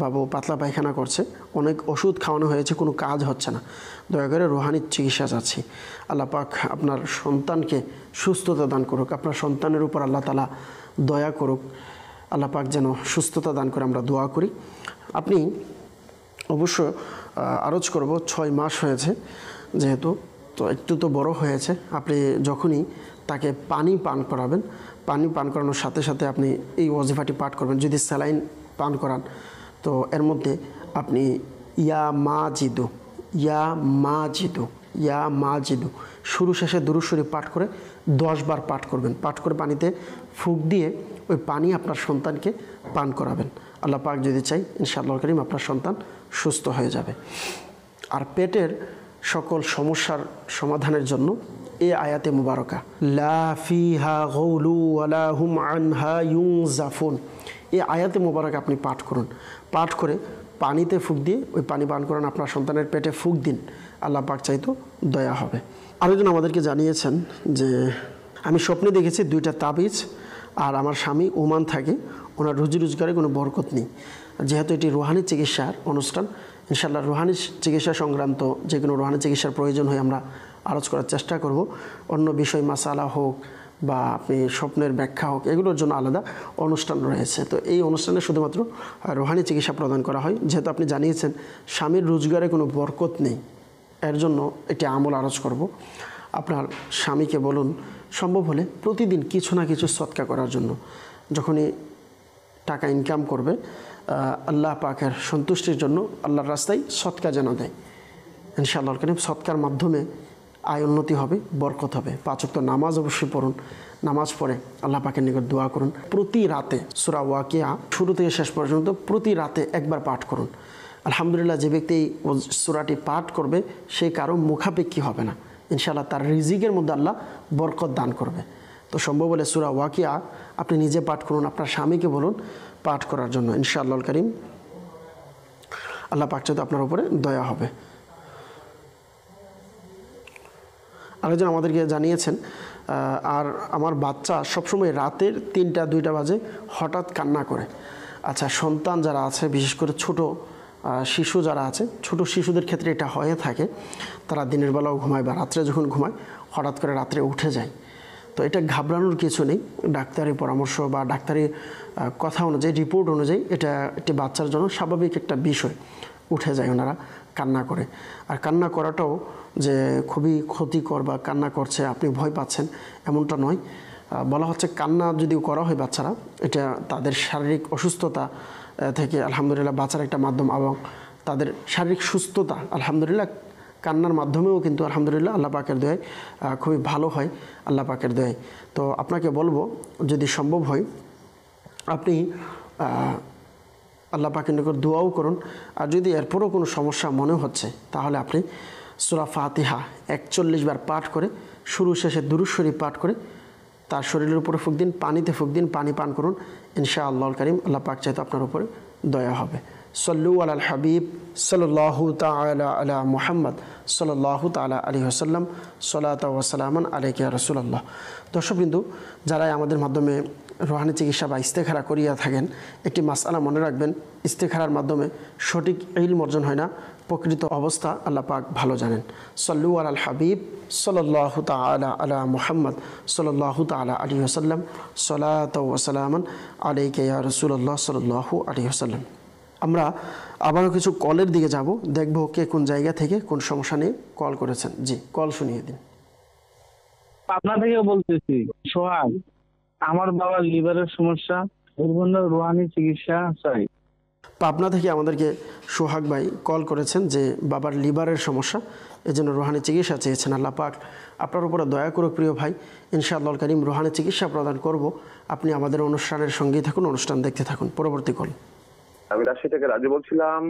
বাবু পাতলা পায়খানা করছে, অনেক ওষুধ খাওয়ানো হয়েছে, কোনো কাজ হচ্ছে না, দয়া করে রুহানি চিকিৎসা চাচ্ছি। আল্লাহ পাক আপনার সন্তানকে সুস্থতা দান করুক, আপনার সন্তানের উপর আল্লাহ তাআলা দয়া করুক, আল্লাহ পাক যেন সুস্থতা দান করে আমরা দোয়া করি। আপনি অবশ্য আরজ করব 6 মাস হয়েছে যেহেতু, তো একটু তো বড় হয়েছে, আপনি যখনই তাকে পানি পান করাবেন, পানি পান করানোর সাথে সাথে আপনি এই ওয়াজিফাটি পাঠ করবেন। যদি স্যালাইন পান করান তো এর মধ্যে আপনি ইয়া মাজিদু ইয়া মাজিদু ইয়া মাজিদু শুরু শেষে দুরূদ শরীফ পাঠ করে 10 বার পাঠ করবেন। পাঠ করে পানিতে ফুঁক দিয়ে ওই পানি আপনার সন্তানকে পান করাবেন। আল্লাহ পাক যদি চাই ইনশাআল্লাহ করিম আপনার সন্তান সুস্থ হয়ে যাবে। আর পেটের সকল সমস্যার সমাধানের জন্য এই আয়াতে মুবারকা লা ফিহা গাউলু ওয়ালা হুম আনহা ইউনজাফুন, এই আয়াতে মুবারকা আপনি পাঠ করুন। পাঠ করে পানিতে ফুঁক দিয়ে ওই পানি পান করান, আপনার সন্তানের পেটে ফুঁক দিন, আল্লাহ পাক চাইতো দয়া হবে। আরেকজন আমাদেরকে জানিয়েছেন যে আমি স্বপ্নে দেখেছি 2টা তাবিজ, আর আমার স্বামী ওমান থাকে, ওনার রুজি রোজগারে কোনো বরকত নেই। যেহেতু এটি রুহানি চিকিৎসার অনুষ্ঠান, ইনশাআল্লাহ রুহানি চিকিৎসা সংক্রান্ত যে কোনো রুহানি চিকিৎসার প্রয়োজন হয় আমরা আলোচ করার চেষ্টা করব। অন্য বিষয় মাসালা হোক বা আপনি স্বপ্নের ব্যাখ্যা হোক, এগুলোর জন্য আলাদা অনুষ্ঠান রয়েছে। তো এই অনুষ্ঠানে শুধুমাত্র রুহানি চিকিৎসা প্রদান করা হয়। যেহেতু আপনি জানিয়েছেন স্বামীর রোজগারে কোনো বরকত নেই, এর জন্য এটি আমল আরজ করব। আপনার স্বামীকে বলুন সম্ভব হলে প্রতিদিন কিছু না কিছু সদকা করার জন্য। যখনই টাকা ইনকাম করবে আল্লাহ পাকের সন্তুষ্টির জন্য আল্লাহর রাস্তায় সদকা যেন দেয় ইনশাআল্লাহ করিম। সদকার মাধ্যমে আয় উন্নতি হবে, বরকত হবে। 5 ওয়াক্ত নামাজ অবশ্যই পড়ুন, নামাজ পড়ে আল্লাহ পাকের নিকট দোয়া করুন। প্রতি রাতে সূরা ওয়াকিয়া শুরু থেকে শেষ পর্যন্ত প্রতি রাতে একবার পাঠ করুন। আলহামদুলিল্লাহ, যে ব্যক্তি এই সূরাটি পাঠ করবে সে কারো মুখাপেক্ষী হবে না, ইনশাআল্লাহ তার রিজিকের মধ্যে আল্লাহ বরকত দান করবে। তো সম্ভব হলে সূরা ওয়াকিয়া আপনি নিজে পাঠ করুন, আপনার স্বামীকে বলুন পাঠ করার জন্য ইনশাআল্লাহ করিম। আল্লাহ পাক চাইতো আপনার উপরে দয়া হবে। আরেকজন আমাদেরকে জানিয়েছেন, আর আমার বাচ্চা সবসময় রাতের 3টা-2টা বাজে হঠাৎ কান্না করে। আচ্ছা, সন্তান যারা আছে, বিশেষ করে ছোট শিশু যারা আছে, ছোট শিশুদের ক্ষেত্রে এটা হয়ে থাকে। তারা দিনের বেলাও ঘুমায় বা রাত্রে যখন ঘুমায় হঠাৎ করে রাত্রে উঠে যায়। তো এটা ঘাবড়ানোর কিছু নেই। ডাক্তারি পরামর্শ বা ডাক্তারি কথা অনুযায়ী, রিপোর্ট অনুযায়ী এটা একটি বাচ্চার জন্য স্বাভাবিক একটা বিষয়। উঠে যায়, ওনারা কান্না করে। আর কান্না করাটাও যে খুবই ক্ষতিকর বা কান্না করছে আপনি ভয় পাচ্ছেন এমনটা নয়। বলা হচ্ছে কান্না যদিও করা হয় বাচ্চারা, এটা তাদের শারীরিক অসুস্থতা থেকে আলহামদুলিল্লাহ বাঁচার একটা মাধ্যম, এবং তাদের শারীরিক সুস্থতা আলহামদুলিল্লাহ কান্নার মাধ্যমেও কিন্তু আলহামদুলিল্লাহ আল্লাহ পাকের দয়ায় খুবই ভালো হয় আল্লাহ পাকের দয়ায়। তো আপনাকে বলবো, যদি সম্ভব হয় আপনি আল্লাহ পাকের নিকট দোয়াও করুন। আর যদি এরপরও কোনো সমস্যা মনে হচ্ছে তাহলে আপনি সূরা ফাতিহা 41 বার পাঠ করে, শুরু শেষে দুরূদ শরীফ পাঠ করে তার শরীরের উপরে ফুঁক দিন, পানিতে ফুঁক দিন, পানি পান করুন। ইনশাআল্লাহুল কারীম আল্লাহ পাক চাইতে আপনার উপরে দয়া হবে। সল্লু আলাল হাবিব সাল্লাল্লাহু তাআলা আলা মুহাম্মদ সাল্লাল্লাহু তাআলা আলাইহি ওয়াসাল্লাম, সালাতু ওয়া সালামান আলাইকা ইয়া রাসূলুল্লাহ। দর্শকবৃন্দু, যারা আমাদের মাধ্যমে রুহানি চিকিৎসা বা ইস্তেখারা করিয়া থাকেন, একটি মাসআলা মনে রাখবেন, ইস্তেখারার মাধ্যমে সঠিক ইলম অর্জন হয় না, প্রকৃত অবস্থা আল্লাহ পাক ভালো জানেন। সল্লু আলাল হাবিব সাল্লাল্লাহু তাআলা আলা মুহাম্মদ সাল্লাল্লাহু তাআলা আলাইহি ওয়াসাল্লাম, সালাতু ওয়া সালামান আলাইকা ইয়া রাসূলুল্লাহ সাল্লাল্লাহু আলাইহি ওয়াসাল্লাম। আমরা আবারও কিছু কলের দিকে যাব, দেখব কে কোন জায়গা থেকে কোন সমস্যা নিয়ে কল করেছেন। জি, কল শুনিয়ে দিন। পাবনা থেকে বলতেছি, সোহাগ। আমার বাবার লিভারের সমস্যা, এর জন্য রুহানি চিকিৎসা চাই। পাবনা থেকে আমাদেরকে সোহাগ ভাই কল করেছেন যে বাবার লিভারের সমস্যা, এজন্য রুহানি চিকিৎসা চেয়েছেন। আল্লাহ পাক আপনার উপরে দয়া করুক প্রিয় ভাই। ইনশাআল্লাহুল কারীম রুহানি চিকিৎসা প্রদান করব। আপনি আমাদের অনুষ্ঠানের সঙ্গেই থাকুন, অনুষ্ঠান দেখতে থাকুন। পরবর্তী কল। আমি রাজশাহী থেকে রাজু বলছিলাম।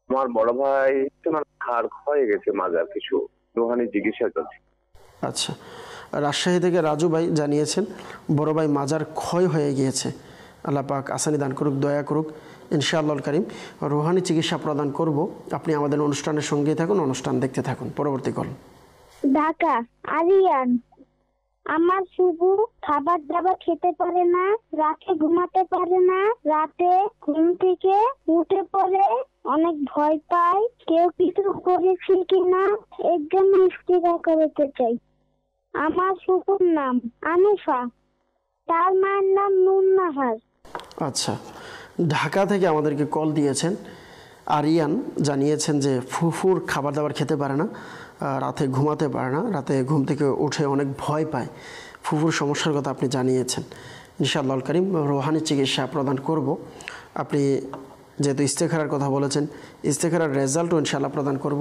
আমার বড় ভাই হাড় ক্ষয়ে গেছে, মাজার কিছু রুহানি চিকিৎসা চলছে। আচ্ছা, রাজশাহী থেকে রাজু ভাই জানিয়েছেন বড় ভাই মাজার ক্ষয় হয়ে গিয়েছে। আল্লাহ পাক আসানি দান করুক, দয়া করুক। ইনশাআল্লাহুল কারীম রুহানি চিকিৎসা প্রদান করব। আপনি আমাদের অনুষ্ঠানের সঙ্গেই থাকুন, অনুষ্ঠান দেখতে থাকুন। পরবর্তী কল। ঢাকা আরিয়ান। আমার শুধু খাবার দাবার খেতে পারে না, রাতে ঘুমাতে পারে না, রাতে ঘুম থেকে উঠে পড়ে অনেক ভয় পায়, কেউ কিছু করেছে কিনা এর জন্য ইস্তেগফার করতে চাই। আমার শুকুর নাম আনিফা, তার মায়ের নাম নুন্নাহার। আচ্ছা, ঢাকা থেকে আমাদেরকে কল দিয়েছেন আরিয়ান, জানিয়েছেন যে ফুফুর খাবার দাবার খেতে পারে না, রাতে ঘুমাতে পারে না, রাতে ঘুম থেকে উঠে অনেক ভয় পায়। ফুফুর সমস্যার কথা আপনি জানিয়েছেন। ইনশাআল্লাহুল কারীম রুহানি চিকিৎসা প্রদান করব। আপনি যেহেতু ইস্তেখারার কথা বলেছেন, ইস্তেখারার রেজাল্টও ইনশাআল্লাহ প্রদান করব।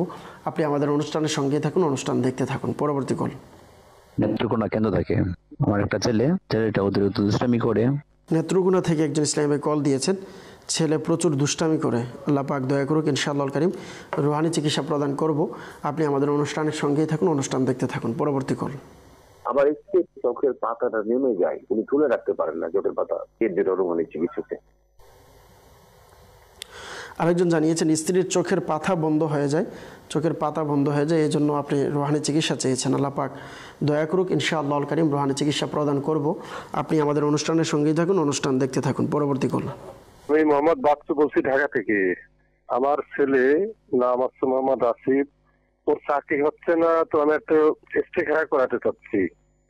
আপনি আমাদের অনুষ্ঠানের সঙ্গে থাকুন, অনুষ্ঠান দেখতে থাকুন। পরবর্তী কল। নেত্রকোনা কেন্দ্র থেকে আমার একটা ছেলেটা অতিরিক্ত দুষ্টামি করে। নেত্রকোনা থেকে একজন ইসলামী কল দিয়েছেন, ছেলে প্রচুর দুষ্টামি করে। আল্লাহ পাক দয়া করুক। ইনশাআল্লাহুল কারীম রুহানি চিকিৎসা প্রদান করব। আপনি আমাদের অনুষ্ঠানের সঙ্গেই থাকুন, অনুষ্ঠান দেখতে থাকুন। পরবর্তী কল। আবার একটু চোখের পাতাটা নেমে যায়, উনি তুলে রাখতে পারেন না চোখের পাতা, এর জন্য রুহানি চিকিৎসাতে। আরেকজন জানিয়েছেন স্ত্রীর চোখের পাতা বন্ধ হয়ে যায়, চোখের পাতা বন্ধ হয়ে যায়, এই জন্য আপনি রুহানি চিকিৎসা চেয়েছেন। আল্লাহ পাক দয়া করুক। ইনশাআল্লাহুল কারীম রুহানি চিকিৎসা প্রদান করব। আপনি আমাদের অনুষ্ঠানের সঙ্গেই থাকুন, অনুষ্ঠান দেখতে থাকুন। পরবর্তী কল। আমি মোহাম্মদ বাচ্চু বলছি ঢাকা থেকে। আমার ছেলে নাম হচ্ছে মোহাম্মদ আসিফ, ওর চাকরি হচ্ছে না, তো আমি একটা ইস্তেখারা করাতে চাচ্ছি।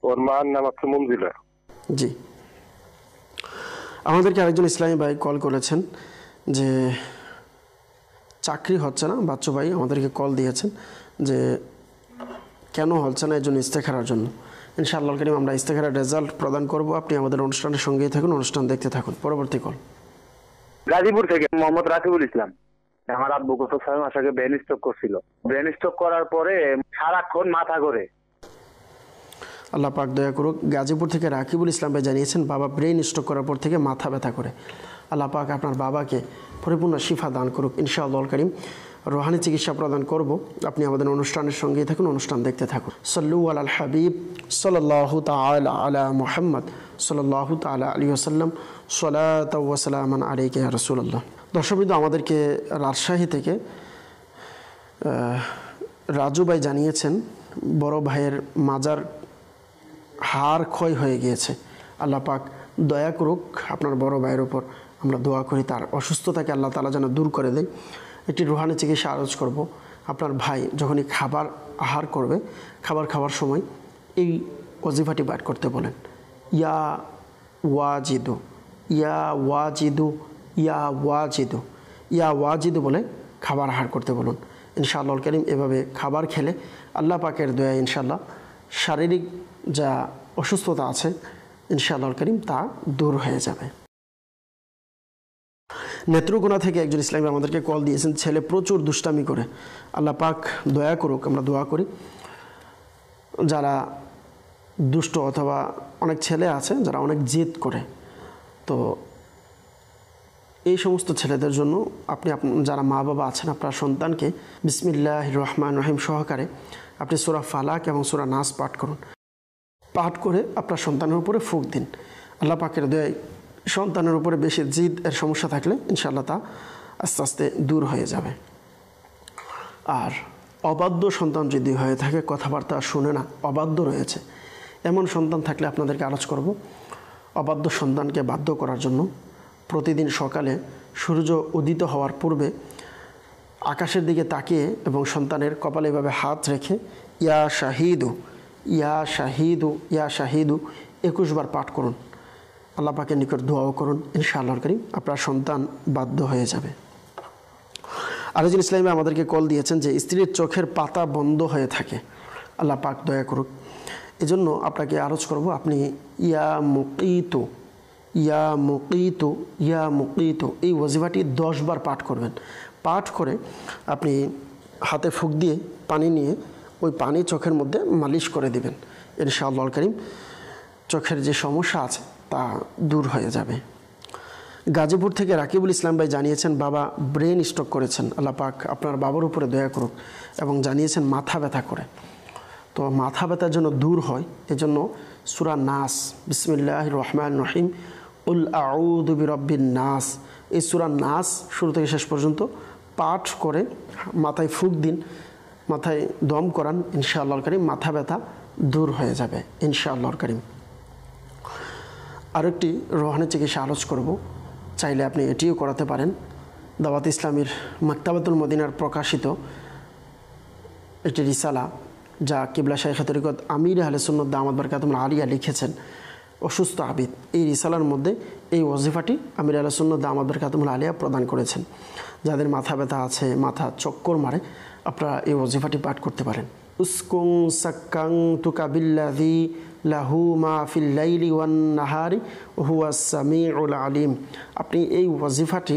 ওর মার নাম হচ্ছে মঞ্জিলা। জি, আমাদেরকে আরেকজন ইসলামী ভাই কল করেছেন যে চাকরি হচ্ছে না। বাচ্চু ভাই আমাদেরকে কল দিয়েছেন যে কেন হচ্ছে না, এই জন্য ইস্তেখারার জন্য। ইনশাআল্লাহুল কারীম আমরা ইস্তেখারার রেজাল্ট প্রদান করব। আপনি আমাদের অনুষ্ঠানের সঙ্গেই থাকুন, অনুষ্ঠান দেখতে থাকুন। পরবর্তী কল। গাজীপুর থেকে মোহাম্মদ রাকিবুল ইসলাম। আমার আব্বু গত 6 মাস আগে ব্রেন স্ট্রোক করছিল। ব্রেন স্ট্রোক করার পরে সারাক্ষণ মাথা ঘোরে। আল্লাহ পাক দয়া করুক। গাজীপুর থেকে রাকিবুল ইসলাম ভাই জানিয়েছেন বাবা ব্রেন স্ট্রোক করার পর থেকে মাথা ব্যথা করে। আল্লাহ পাক আপনার বাবাকে পরিপূর্ণ শিফা দান করুক। ইনশাআল্লাহুল কারীম রুহানি চিকিৎসা প্রদান করব। আপনি আমাদের অনুষ্ঠানের সঙ্গেই থাকুন, অনুষ্ঠান দেখতে থাকুন। সল্লু আলাল হাবিব সাল্লাল্লাহু তাআলা আলা মুহাম্মদ সাল্লাল্লাহু তাআলা আলাইহি ওয়াসাল্লাম, সালাতু ওয়া সালামান আলাইকা ইয়া রাসূলুল্লাহ। দর্শকবৃন্দ, আমাদেরকে রাজশাহী থেকে রাজু ভাই জানিয়েছেন বড় ভাইয়ের মাজার হাড় ক্ষয় হয়ে গিয়েছে। আল্লাহ পাক দয়া করুক আপনার বড় ভাইয়ের উপর। আমরা দোয়া করি তার অসুস্থতাকে আল্লাহ তাআলা যেন দূর করে দেয়। একটি রুহানি চিকিৎসা আরজ করব। আপনার ভাই যখনই খাবার আহার করবে, খাবার খাওয়ার সময় এই ওয়াজিফাটি পাঠ করতে বলেন, ইয়া ওয়াজিদু, ইয়া ওয়াজিদু, ইয়া ওয়াজিদু, ইয়া ওয়াজিদু বলে খাবার আহার করতে বলুন। ইনশাআল্লাহ কারীম এভাবে খাবার খেলে আল্লাহ পাকের দয়া ইনশাআল্লাহ শারীরিক যা অসুস্থতা আছে ইনশাআল্লাহ কারীম তা দূর হয়ে যাবে। নেত্রকোনা থেকে একজন ইসলামী আমাদেরকে কল দিয়েছেন, ছেলে প্রচুর দুষ্টামি করে। আল্লাহ পাক দয়া করুক, আমরা দোয়া করি। যারা দুষ্ট অথবা অনেক ছেলে আছে যারা অনেক জেদ করে, তো এই সমস্ত ছেলেদের জন্য আপনি যারা মা বাবা আছেন আপনার সন্তানকে বিসমিল্লাহির রহমানির রহিম সহকারে আপনি সূরা ফালাক এবং সূরা নাস পাঠ করুন। পাঠ করে আপনার সন্তানের উপরে ফুঁক দিন। আল্লাহ পাকের দয়ায় সন্তানের উপরে বেশি জিদ এর সমস্যা থাকলে ইনশাআল্লাহ তা আস্তে আস্তে দূর হয়ে যাবে। আর অবাধ্য সন্তান যদি হয়ে থাকে, কথাবার্তা শুনে না, অবাধ্য রয়েছে, এমন সন্তান থাকলে আপনাদেরকে আরজ করব অবাধ্য সন্তানকে বাধ্য করার জন্য প্রতিদিন সকালে সূর্য উদিত হওয়ার পূর্বে আকাশের দিকে তাকিয়ে এবং সন্তানের কপালে এভাবে হাত রেখে ইয়া শাহিদু, ইয়া শাহিদু, ইয়া শাহিদু 21 বার পাঠ করুন। আল্লাহ পাকের নিকট দোয়াও করুন, ইনশাআল্লাহ কারীম আপনার সন্তান বাধ্য হয়ে যাবে। আরেকজন ইসলামী আমাদেরকে কল দিয়েছেন যে স্ত্রীর চোখের পাতা বন্ধ হয়ে থাকে, আল্লাহ পাক দয়া করুক। এজন্য আপনাকে আরজ করব আপনি ইয়া মুকিতু, ইয়া মুকিতু, ইয়া মুকিতু এই ওয়াজিফাটি 10 বার পাঠ করবেন। পাঠ করে আপনি হাতে ফুঁক দিয়ে পানি নিয়ে ওই পানি চোখের মধ্যে মালিশ করে দিবেন। ইনশাআল্লাহ কারীম চোখের যে সমস্যা আছে তা দূর হয়ে যাবে। গাজীপুর থেকে রাকিবুল ইসলাম ভাই জানিয়েছেন বাবা ব্রেন স্ট্রোক করেছেন, আল্লাহ পাক আপনার বাবার উপরে দয়া করুক, এবং জানিয়েছেন মাথা ব্যথা করে। তো মাথা ব্যথার জন্য দূর হয় এজন্য সূরা নাস বিসমিল্লাহির রহমানির রহিম কুল আউযু বিরাব্বিন নাস, এই সূরা নাস শুরু থেকে শেষ পর্যন্ত পাঠ করে মাথায় ফুঁক দিন, মাথায় দম করান, ইনশাআল্লাহ কারীম মাথা ব্যথা দূর হয়ে যাবে ইনশাআল্লাহ কারীম। আরেকটি রোহানি চিকিৎসা আলোচ করব, চাইলে আপনি এটিও করাতে পারেন। দাওয়াত ইসলামীর মাকতাবাতুল মদিনার প্রকাশিত একটি রিসালা যা কিবলা শাইখে তরিকত আমির আহলে সুন্নাত দামাত বারকাতুহুল আলিয়া লিখেছেন, অসুস্থ আবিদ, এই রিসালার মধ্যে এই ওয়াজিফাটি আমির আহলে সুন্নাত দামাত বারকাতুহুল আলিয়া প্রদান করেছেন। যাদের মাথা ব্যথা আছে, মাথা চক্কর মারে, আপনারা এই ওয়াজিফাটি পাঠ করতে পারেন। উসকুং সাক্কাং তুকাবিল্লাযী লাহু মা ফিল লাইলি ওয়ান নাহারি হুয়াস সামিউল আলিম। আপনি এই ওয়াজিফাটি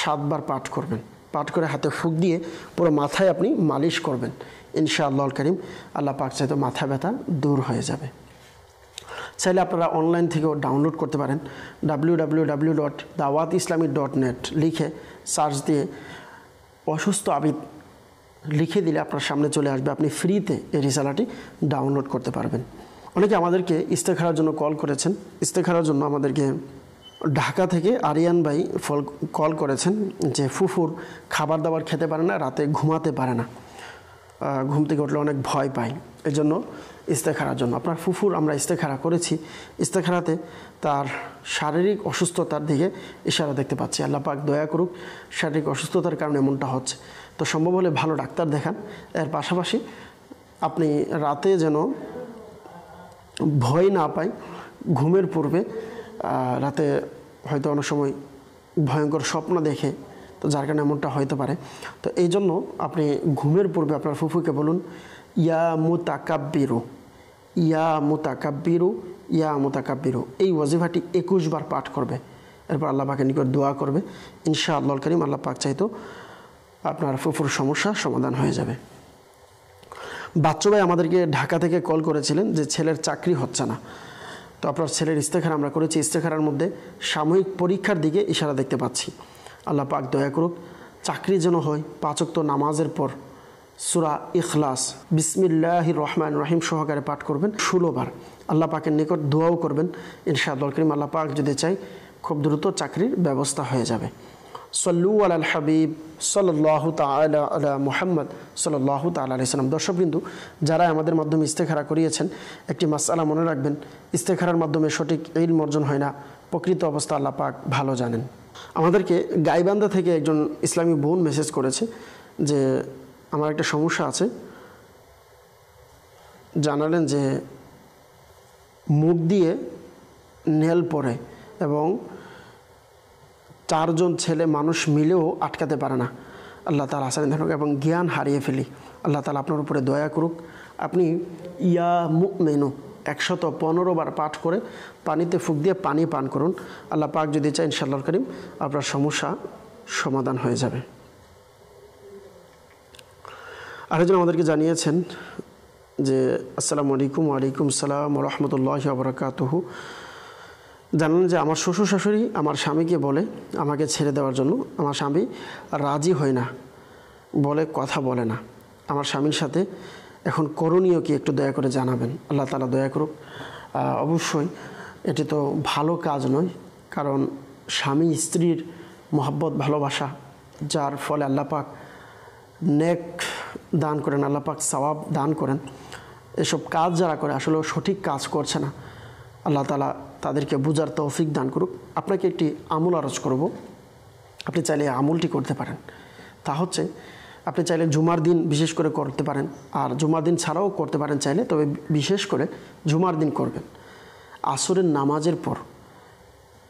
7 বার পাঠ করবেন। পাঠ করে হাতে ফুঁক দিয়ে পুরো মাথায় আপনি মালিশ করবেন, ইনশাআল্লাহ কারীম আল্লাহ পাক চাইতে মাথা ব্যথা দূর হয়ে যাবে। চাইলে আপনারা অনলাইন থেকেও ডাউনলোড করতে পারেন। www.dawatislami.net লিখে সার্চ দিয়ে অসুস্থ আবিদ লিখে দিলে আপনার সামনে চলে আসবে, আপনি ফ্রিতে এই রিসালাটি ডাউনলোড করতে পারবেন। অনেকে আমাদেরকে ইস্তেখারার জন্য কল করেছেন। ইস্তেখারার জন্য আমাদেরকে ঢাকা থেকে আরিয়ান ভাই কল করেছেন যে ফুফুর খাবার দাবার খেতে পারে না, রাতে ঘুমাতে পারে না, ঘুম থেকে উঠলে অনেক ভয় পায়, এই জন্য ইস্তেখারার জন্য আপনার ফুফুর আমরা ইস্তেখারা করেছি। ইস্তেখারাতে তার শারীরিক অসুস্থতার দিকে ইশারা দেখতে পাচ্ছি। আল্লাহ পাক দয়া করুক, শারীরিক অসুস্থতার কারণে এমনটা হচ্ছে, তো সম্ভব হলে ভালো ডাক্তার দেখান। এর পাশাপাশি আপনি রাতে যেন ভয় না পায়, ঘুমের পূর্বে রাতে হয়তো অনেক সময় ভয়ঙ্কর স্বপ্ন দেখে, তো যার কারণে এমনটা হইতে পারে। তো এই জন্য আপনি ঘুমের পূর্বে আপনার ফুফুকে বলুন ইয়া মুতাকাব্বিরু, ইয়া মুতাকাব্বিরু, ইয়া মুতাকাব্বিরু, এই ওয়াজিফাটি 21 বার পাঠ করবে। এরপর আল্লাহ পাকের নিকট দোয়া করবে, ইনশাআল্লাহ কারীম আল্লাহ পাক চাইতো আপনার ফুফুর সমস্যার সমাধান হয়ে যাবে। বাচ্চু ভাই আমাদেরকে ঢাকা থেকে কল করেছিলেন যে ছেলের চাকরি হচ্ছে না, তো আপনার ছেলের ইস্তেখারা আমরা করেছি। ইস্তেখারার মধ্যে সাময়িক পরীক্ষার দিকে ইশারা দেখতে পাচ্ছি। আল্লাহ পাক দয়া করুক চাকরি যেন হয়। 5 ওয়াক্ত নামাজের পর সূরা ইখলাস বিসমিল্লাহির রহমানির রহিম সহকারে পাঠ করবেন 16 বার। আল্লাহ পাকের নিকট দোয়াও করবেন, ইনশাআল্লাহ কারীম আল্লাহ পাক যদি চাই খুব দ্রুত চাকরির ব্যবস্থা হয়ে যাবে। সল্লু আলাল হাবিব সাল্লাল্লাহু তাআলা আলা মুহাম্মদ সাল্লাল্লাহু তাআলা আলাইহি সাল্লাম। দর্শকবৃন্দু, যারা আমাদের মাধ্যমে ইস্তেখারা করিয়েছেন, একটি মাসআলা মনে রাখবেন, ইস্তেখারার মাধ্যমে সঠিক ইলম অর্জন হয় না, প্রকৃত অবস্থা আল্লাহ পাক ভালো জানেন। আমাদেরকে গাইবান্ধা থেকে একজন ইসলামী বোন মেসেজ করেছে যে আমার একটা সমস্যা আছে। জানালেন যে মুখ দিয়ে নেল পড়ে এবং 4 জন ছেলে মানুষ মিলেও আটকাতে পারে না। আল্লাহ তাআলা আসানি হোক এবং জ্ঞান হারিয়ে ফেলি। আল্লাহ তাআলা আপনার উপরে দয়া করুক। আপনি ইয়া মুমিনু 115 বার পাঠ করে পানিতে ফুঁক দিয়ে পানি পান করুন। আল্লাহ পাক যদি চায় ইনশাআল্লাহ করিম আপনার সমস্যা সমাধান হয়ে যাবে। আরেকজন আমাদেরকে জানিয়েছেন যে আসসালামু আলাইকুম। ওয়ালাইকুম আসসালাম ওয়া রাহমাতুল্লাহি ওয়া বারাকাতুহু। জানেন যে আমার শ্বশুর শাশুড়ি আমার স্বামীকে বলে আমাকে ছেড়ে দেওয়ার জন্য। আমার স্বামী রাজি হয় না, বলে কথা বলে না। আমার স্বামীর সাথে এখন করণীয় কি একটু দয়া করে জানাবেন। আল্লাহ তাআলা দয়া করুক। অবশ্যই এটি তো ভালো কাজ নয়, কারণ স্বামী স্ত্রীর মহব্বত ভালোবাসা, যার ফলে আল্লাহ পাক নেক দান করেন, আল্লাহ পাক সওয়াব দান করেন। এসব কাজ যারা করে আসলে সঠিক কাজ করছে না। আল্লাহ তাআলা তাদেরকে বুঝার তৌফিক দান করুক। আপনাকে একটি আমল আরজ করব, আপনি চাইলে আমলটি করতে পারেন। তা হচ্ছে আপনি চাইলে জুমার দিন বিশেষ করে করতে পারেন, আর জুমার দিন ছাড়াও করতে পারেন চাইলে, তবে বিশেষ করে জুমার দিন করবেন। আসরের নামাজের পর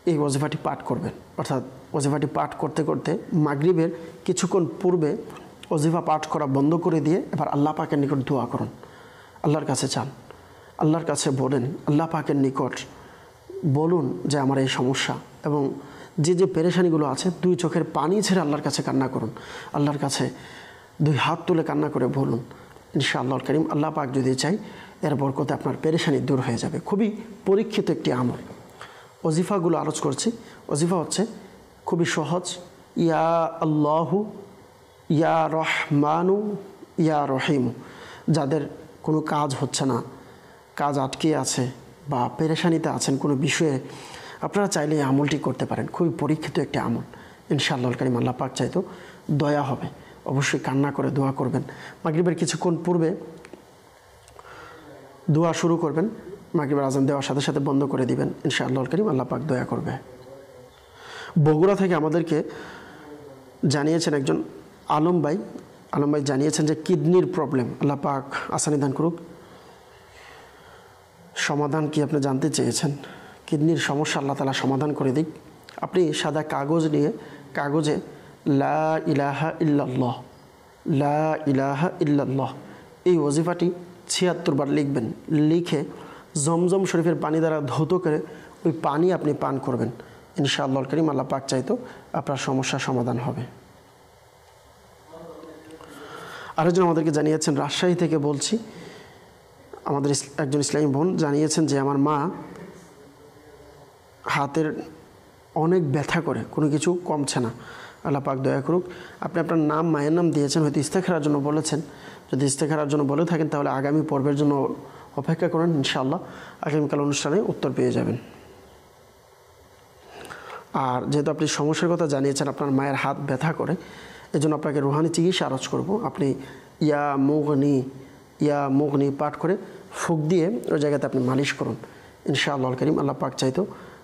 এই ওয়াজিফাটি পাঠ করবেন, অর্থাৎ ওয়াজিফাটি পাঠ করতে করতে মাগরিবের কিছুক্ষণ পূর্বে ওয়াজিফা পাঠ করা বন্ধ করে দিয়ে এবার আল্লাহ পাকের নিকট দোয়া করুন। আল্লাহর কাছে চান, আল্লাহর কাছে বলেন, আল্লাহ পাকের নিকট বলুন যে আমার এই সমস্যা এবং যে পেরেশানিগুলো আছে 2 চোখের পানি ছেড়ে আল্লাহর কাছে কান্না করুন। আল্লাহর কাছে 2 হাত তুলে কান্না করে বলুন, ইনশাআল্লাহর কারীম আল্লাহ পাক যদি চাই এর বরকতে আপনার পেরেশানি দূর হয়ে যাবে। খুবই পরীক্ষিত একটি আমল। ওজিফাগুলো আরজ করছি। ওজিফা হচ্ছে খুবই সহজ। ইয়া আল্লাহু ইয়া রহমানু ইয়া রহিমু। যাদের কোনো কাজ হচ্ছে না, কাজ আটকে আছে বা পেরেশানিতে আছেন কোনো বিষয়ে, আপনারা চাইলে এই আমলটি করতে পারেন। খুবই পরীক্ষিত একটি আমল। ইনশাআল্লাহর কারীম আল্লাহ পাক চাইতো দয়া হবে। অবশ্যই কান্না করে দোয়া করবেন। মাগরিবের কিছুক্ষণ পূর্বে দোয়া শুরু করবেন, মাগরিবের আজান দেওয়ার সাথে সাথে বন্ধ করে দিবেন। ইনশাআল্লাহর কারীম আল্লাহ পাক দয়া করবে। বগুড়া থেকে আমাদেরকে জানিয়েছেন একজন আলম ভাই জানিয়েছেন যে কিডনির প্রবলেম, আল্লাহ পাক আসানি দান করুক। সমাধান কি আপনি জানতে চেয়েছেন? কিডনির সমস্যা আল্লাহ তাআলা সমাধান করে দিক। আপনি সাদা কাগজ নিয়ে কাগজে লা ইলাহা ইল্লাল্লাহ, লা ইলাহা ইল্লাল্লাহ এই ওয়াজিফাটি 76 বার লিখবেন। লিখে জমজম শরীফের পানি দ্বারা ধৌত করে ওই পানি আপনি পান করবেন। ইনশাআল্লাহর কারীম আল্লাহ পাক চাইতো আপনার সমস্যার সমাধান হবে। আরেকজন আমাদেরকে জানিয়েছেন, রাজশাহী থেকে বলছি, আমাদের একজন ইসলামী বোন জানিয়েছেন যে আমার মা হাতের অনেক ব্যথা করে, কোনো কিছু কমছে না। আল্লাহ পাক দয়া করুক। আপনি আপনার নাম, মায়ের নাম দিয়েছেন, হয়তো ইস্তেখারার জন্য বলেছেন। যদি ইস্তেখারার জন্য বলে থাকেন তাহলে আগামী পর্বের জন্য অপেক্ষা করেন। ইনশাআল্লাহ আগামীকাল অনুষ্ঠানে উত্তর পেয়ে যাবেন। আর যেহেতু আপনি সমস্যার কথা জানিয়েছেন, আপনার মায়ের হাত ব্যথা করে, এজন্য আপনাকে রুহানি চিকিৎসা আরজ করব। আপনি ইয়া মুগনি পাঠ করে ফুঁক দিয়ে ওই জায়গাতে আপনি মালিশ করুন। ইনশাআল্লাহর কারীম আল্লাহ পাক চাইতো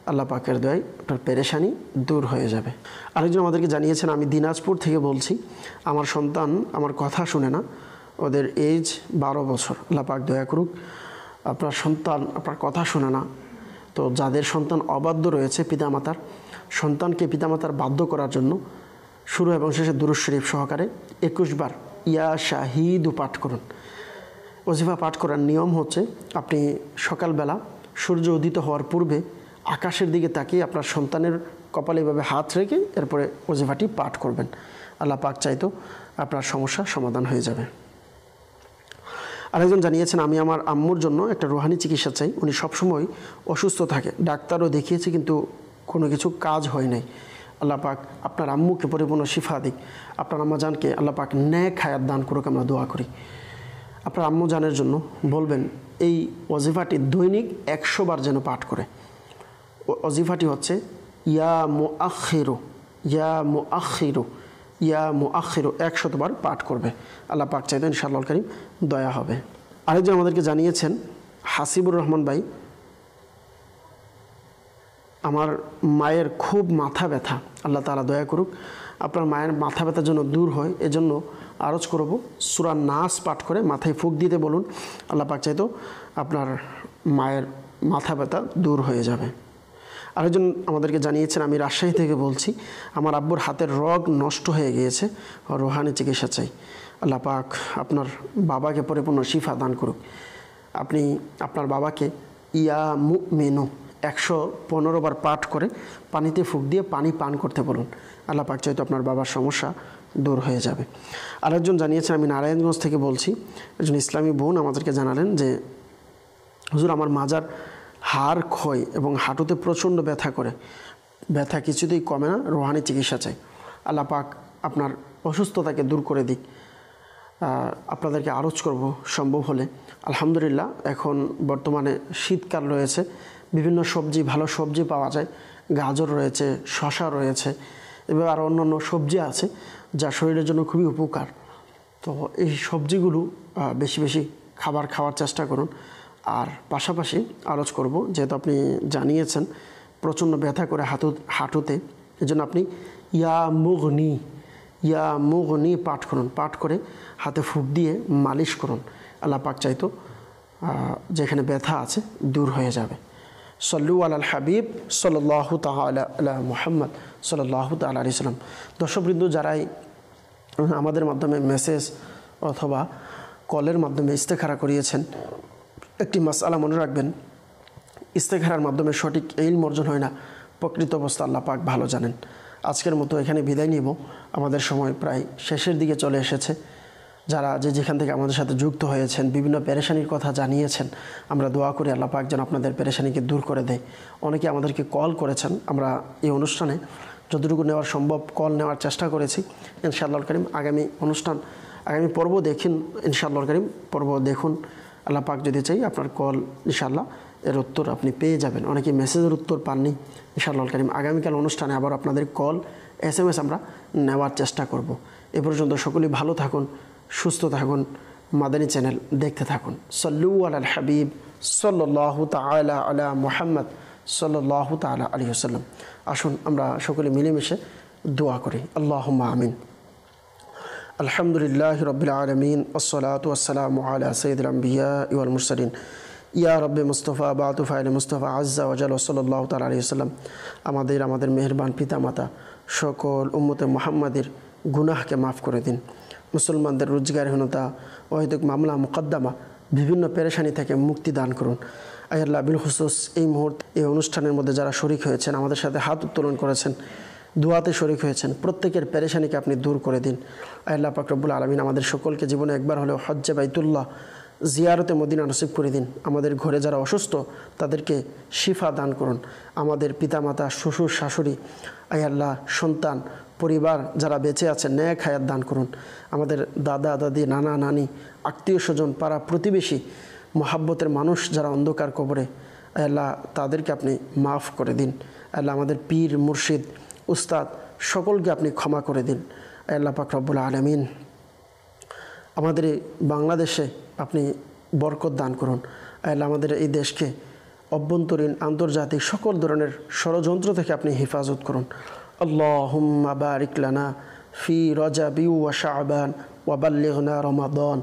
আল্লাহ পাকের দয়ায় আপনার পেরেশানি দূর হয়ে যাবে। আরেকজন আমাদেরকে জানিয়েছেন, আমি দিনাজপুর থেকে বলছি, আমার সন্তান আমার কথা শুনে না, ওদের এজ 12 বছর। আল্লাহ পাক দয়া করুক। আপনার সন্তান আপনার কথা শুনে না, তো যাদের সন্তান অবাধ্য রয়েছে পিতামাতার, সন্তানকে পিতামাতার বাধ্য করার জন্য শুরু এবং শেষে দুরূদ শরীফ সহকারে 21 বার ইয়া শাহিদু পাঠ করুন। ওজিফা পাঠ করার নিয়ম হচ্ছে, আপনি সকালবেলা সূর্য উদিত হওয়ার পূর্বে আকাশের দিকে তাকিয়ে আপনার সন্তানের কপালে এভাবে হাত রেখে এরপরে ওজিফাটি পাঠ করবেন। আল্লাহ পাক চাইতো আপনার সমস্যা সমাধান হয়ে যাবে। আরেকজন জানিয়েছেন, আমি আমার আম্মুর জন্য একটা রুহানি চিকিৎসা চাই। উনি সবসময় অসুস্থ থাকে, ডাক্তারও দেখিয়েছি কিন্তু কোনো কিছু কাজ হয় নাই। আল্লাহ পাক আপনার আম্মুকে পরিপূর্ণ শিফা দিক। আপনার আম্মা জানকে আল্লাহ পাক নেক হায়াত দান করুক, আমরা দোয়া করি। আপনার আম্মু জানের জন্য বলবেন এই ওয়াজিফাটি দৈনিক 100 বার যেন পাঠ করে। ওয়াজিফাটি হচ্ছে ইয়া মুআখিরু ইয়া মুআখিরু, ইয়া মুআখিরু 100 বার পাঠ করবে। আল্লাহ পাক চাইতেন ইনশাআল্লাহ কারীম দয়া হবে। আরেকজন আমাদেরকে জানিয়েছেন হাসিবুর রহমান ভাই, আমার মায়ের খুব মাথা ব্যথা, আল্লাহ তাআলা দয়া করুক আপনার মায়ের মাথা ব্যথার জন্য দূর হয়, এজন্য আরজ করব সূরা নাস পাঠ করে মাথায় ফুঁক দিতে বলুন। আল্লাহ পাক চাইতো আপনার মায়ের মাথা ব্যথা দূর হয়ে যাবে। আরেকজন আমাদেরকে জানিয়েছেন, আমি রাজশাহী থেকে বলছি, আমার আব্বুর হাতের রগ নষ্ট হয়ে গিয়েছে, রোহানি চিকিৎসা চাই। আল্লাহ পাক আপনার বাবাকে পরিপূর্ণ শিফা দান করুক। আপনি আপনার বাবাকে ইয়া মুমিনু 115 বার পাঠ করে পানিতে ফুঁক দিয়ে পানি পান করতে বলুন। আল্লাহ পাক চাইতো আপনার বাবার সমস্যা দূর হয়ে যাবে। আরেকজন জানিয়েছেন, আমি নারায়ণগঞ্জ থেকে বলছি, একজন ইসলামী বোন আমাদেরকে জানালেন যে হুজুর আমার মাজার হাড় ক্ষয় এবং হাঁটুতে প্রচণ্ড ব্যথা করে, ব্যথা কিছুতেই কমে না, রোহানি চিকিৎসা চাই। আল্লাহ পাক আপনার অসুস্থতাকে দূর করে দিক। আপনাদেরকে আরজ করব সম্ভব হলে, আলহামদুলিল্লাহ এখন বর্তমানে শীতকাল রয়েছে, বিভিন্ন সবজি ভালো সবজি পাওয়া যায়, গাজর রয়েছে, শশা রয়েছে এবং আরও অন্যান্য সবজি আছে যা শরীরের জন্য খুবই উপকার। তো এই সবজিগুলো বেশি বেশি খাওয়ার চেষ্টা করুন। আর পাশাপাশি আরজ করব, যেহেতু আপনি জানিয়েছেন প্রচণ্ড ব্যথা করে হাঁটুতে, এজন্য আপনি ইয়া মুগনি পাঠ করুন, পাঠ করে হাতে ফুঁক দিয়ে মালিশ করুন। আল্লাহ পাক চাইতো যেখানে ব্যথা আছে দূর হয়ে যাবে। সল্লু আলাল হাবিব সাল্লাল্লাহু তাআলা আলা মুহাম্মদ সাল্লাল্লাহু তাআলা আলাইহি সাল্লাম। দর্শকবৃন্দ, যারাই আমাদের মাধ্যমে মেসেজ অথবা কলের মাধ্যমে ইস্তেখারা করিয়েছেন, একটি মাসআলা মনে রাখবেন, ইস্তেখারার মাধ্যমে সঠিক ইলম অর্জন হয় না, প্রকৃত অবস্থা আল্লাহ পাক ভালো জানেন। আজকের মতো এখানে বিদায় নিব, আমাদের সময় প্রায় শেষের দিকে চলে এসেছে। যারা যেখান থেকে আমাদের সাথে যুক্ত হয়েছেন, বিভিন্ন পেরেশানির কথা জানিয়েছেন, আমরা দোয়া করি আল্লাহ পাক যেন আপনাদের পেরেশানিকে দূর করে দেয়। অনেকে আমাদেরকে কল করেছেন, আমরা এই অনুষ্ঠানে যতটুকু নেওয়ার সম্ভব কল নেওয়ার চেষ্টা করেছি। ইনশাআল্লাহ কারীম আগামী পর্ব দেখুন, ইনশাআল্লাহ কারীম পর্ব দেখুন। আল্লাহ পাক যদি চাই আপনার কল ইনশাআল্লাহ এর উত্তর আপনি পেয়ে যাবেন। অনেকে মেসেজের উত্তর পাননি, ইনশাআল্লাহ কারীম আগামীকাল অনুষ্ঠানে আবার আপনাদের কল SMS আমরা নেওয়ার চেষ্টা করব। এ পর্যন্ত সকলেই ভালো থাকুন, সুস্থ থাকুন, মাদানী চ্যানেল দেখতে থাকুন। সল্লু আলাল হাবিব সাল্লাল্লাহু তাআলা আলা মুহাম্মদ সাল্লাল্লাহু তাআলা আলাইহি ওয়াসাল্লাম। আসুন আমরা সকলে মিলেমিশে দোয়া করি। আল্লাহুম্মা আমিন। আলহামদুলিল্লাহি রাব্বিল আলামিন, ওয়াসসালাতু ওয়াসসালামু আলা সাইয়্যিদিল আমবিয়া ওয়াল মুরসালিন, ইয়া রব্বে মুস্তাফা বাতু ফাইল মুস্তাফা আজ্জা ওয়াজাল সাল্লাল্লাহু তাআলা আলাইহি ওয়াসাল্লাম। আমাদের মেহেরবান পিতামাতা সকল উম্মতে মুহাম্মাদের গুনাহকে মাফ করে দিন। মুসলমানদের রোজগারহীনতা, অহেতুক মামলা মুকদ্দমা, বিভিন্ন পেরেশানি থেকে মুক্তি দান করুন। আয় আল্লাহ, বিল খুসুস এই মুহূর্তে এই অনুষ্ঠানের মধ্যে যারা শরিক হয়েছেন, আমাদের সাথে হাত উত্তোলন করেছেন, দোয়াতে শরিক হয়েছেন, প্রত্যেকের পেরেশানিকে আপনি দূর করে দিন। আয় আল্লাহ পাক রব্বুল আলামিন আমাদের সকলকে জীবনে একবার হলেও হজ্জে বাইতুল্লাহ জিয়ারতে মদিনা নসিব করে দিন। আমাদের ঘরে যারা অসুস্থ তাদেরকে শিফা দান করুন। আমাদের পিতামাতা, শ্বশুর শাশুড়ি, আয় আল্লাহ সন্তান, পরিবার যারা বেঁচে আছেন নেক হায়াত দান করুন। আমাদের দাদা দাদি, নানা নানি, আত্মীয় স্বজন, পাড়া প্রতিবেশী, মহাব্বতের মানুষ যারা অন্ধকার কবরে, আয় আল্লাহ তাদেরকে আপনি মাফ করে দিন। আল্লাহ আমাদের পীর মুর্শিদ উস্তাদ সকলকে আপনি ক্ষমা করে দিন। আয় আল্লাহ পাক রব্বুল আলামিন আমাদের এই বাংলাদেশে আপনি বরকত দান করুন। আয় আল্লাহ আমাদের এই দেশকে অভ্যন্তরীণ আন্তর্জাতিক সকল ধরনের ষড়যন্ত্র থেকে আপনি হেফাজত করুন। আল্লাহুম্মা বারিক লানা ফি রজাবি ওয়া শাবান ওয়া বাল্লিগনা রমাদান।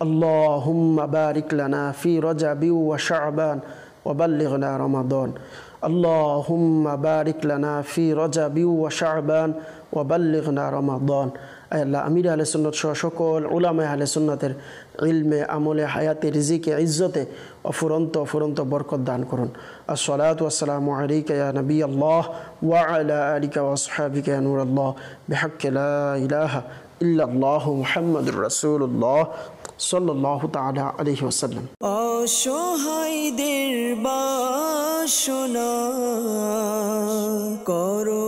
আল্লাহুম্মা বারিক লানা ফি রজাবি ওয়া শাবান ওয়া বাল্লিগনা রমাদান। আল্লাহুম্মা বারিক লানা ফি রজাবি ওয়া শাবান ওয়া বাল্লিগনা রমাদান। আয় আল্লাহ, আমির আহলে সুন্নাত সহ সকল উলামায়ে আহলে সুন্নাতের ইলমে, আমলে, হায়াতে, রিজিকে, ইজ্জতে অফুরন্ত বরকত দান করুন। আসসালাতু ওয়াসসালামু আলাইকা ইয়া নবী আল্লাহ ওয়া আলা আলিকা ওয়া আসহাবিকা ইয়া নূর আল্লাহ বিহাক্কি লা ইলাহা ইল্লাল্লাহু মুহাম্মাদুর রাসূলুল্লাহ সাল্লাল্লাহু তাআলা আলাইহি ওয়াসাল্লাম। অসহায়দের বাসনা করো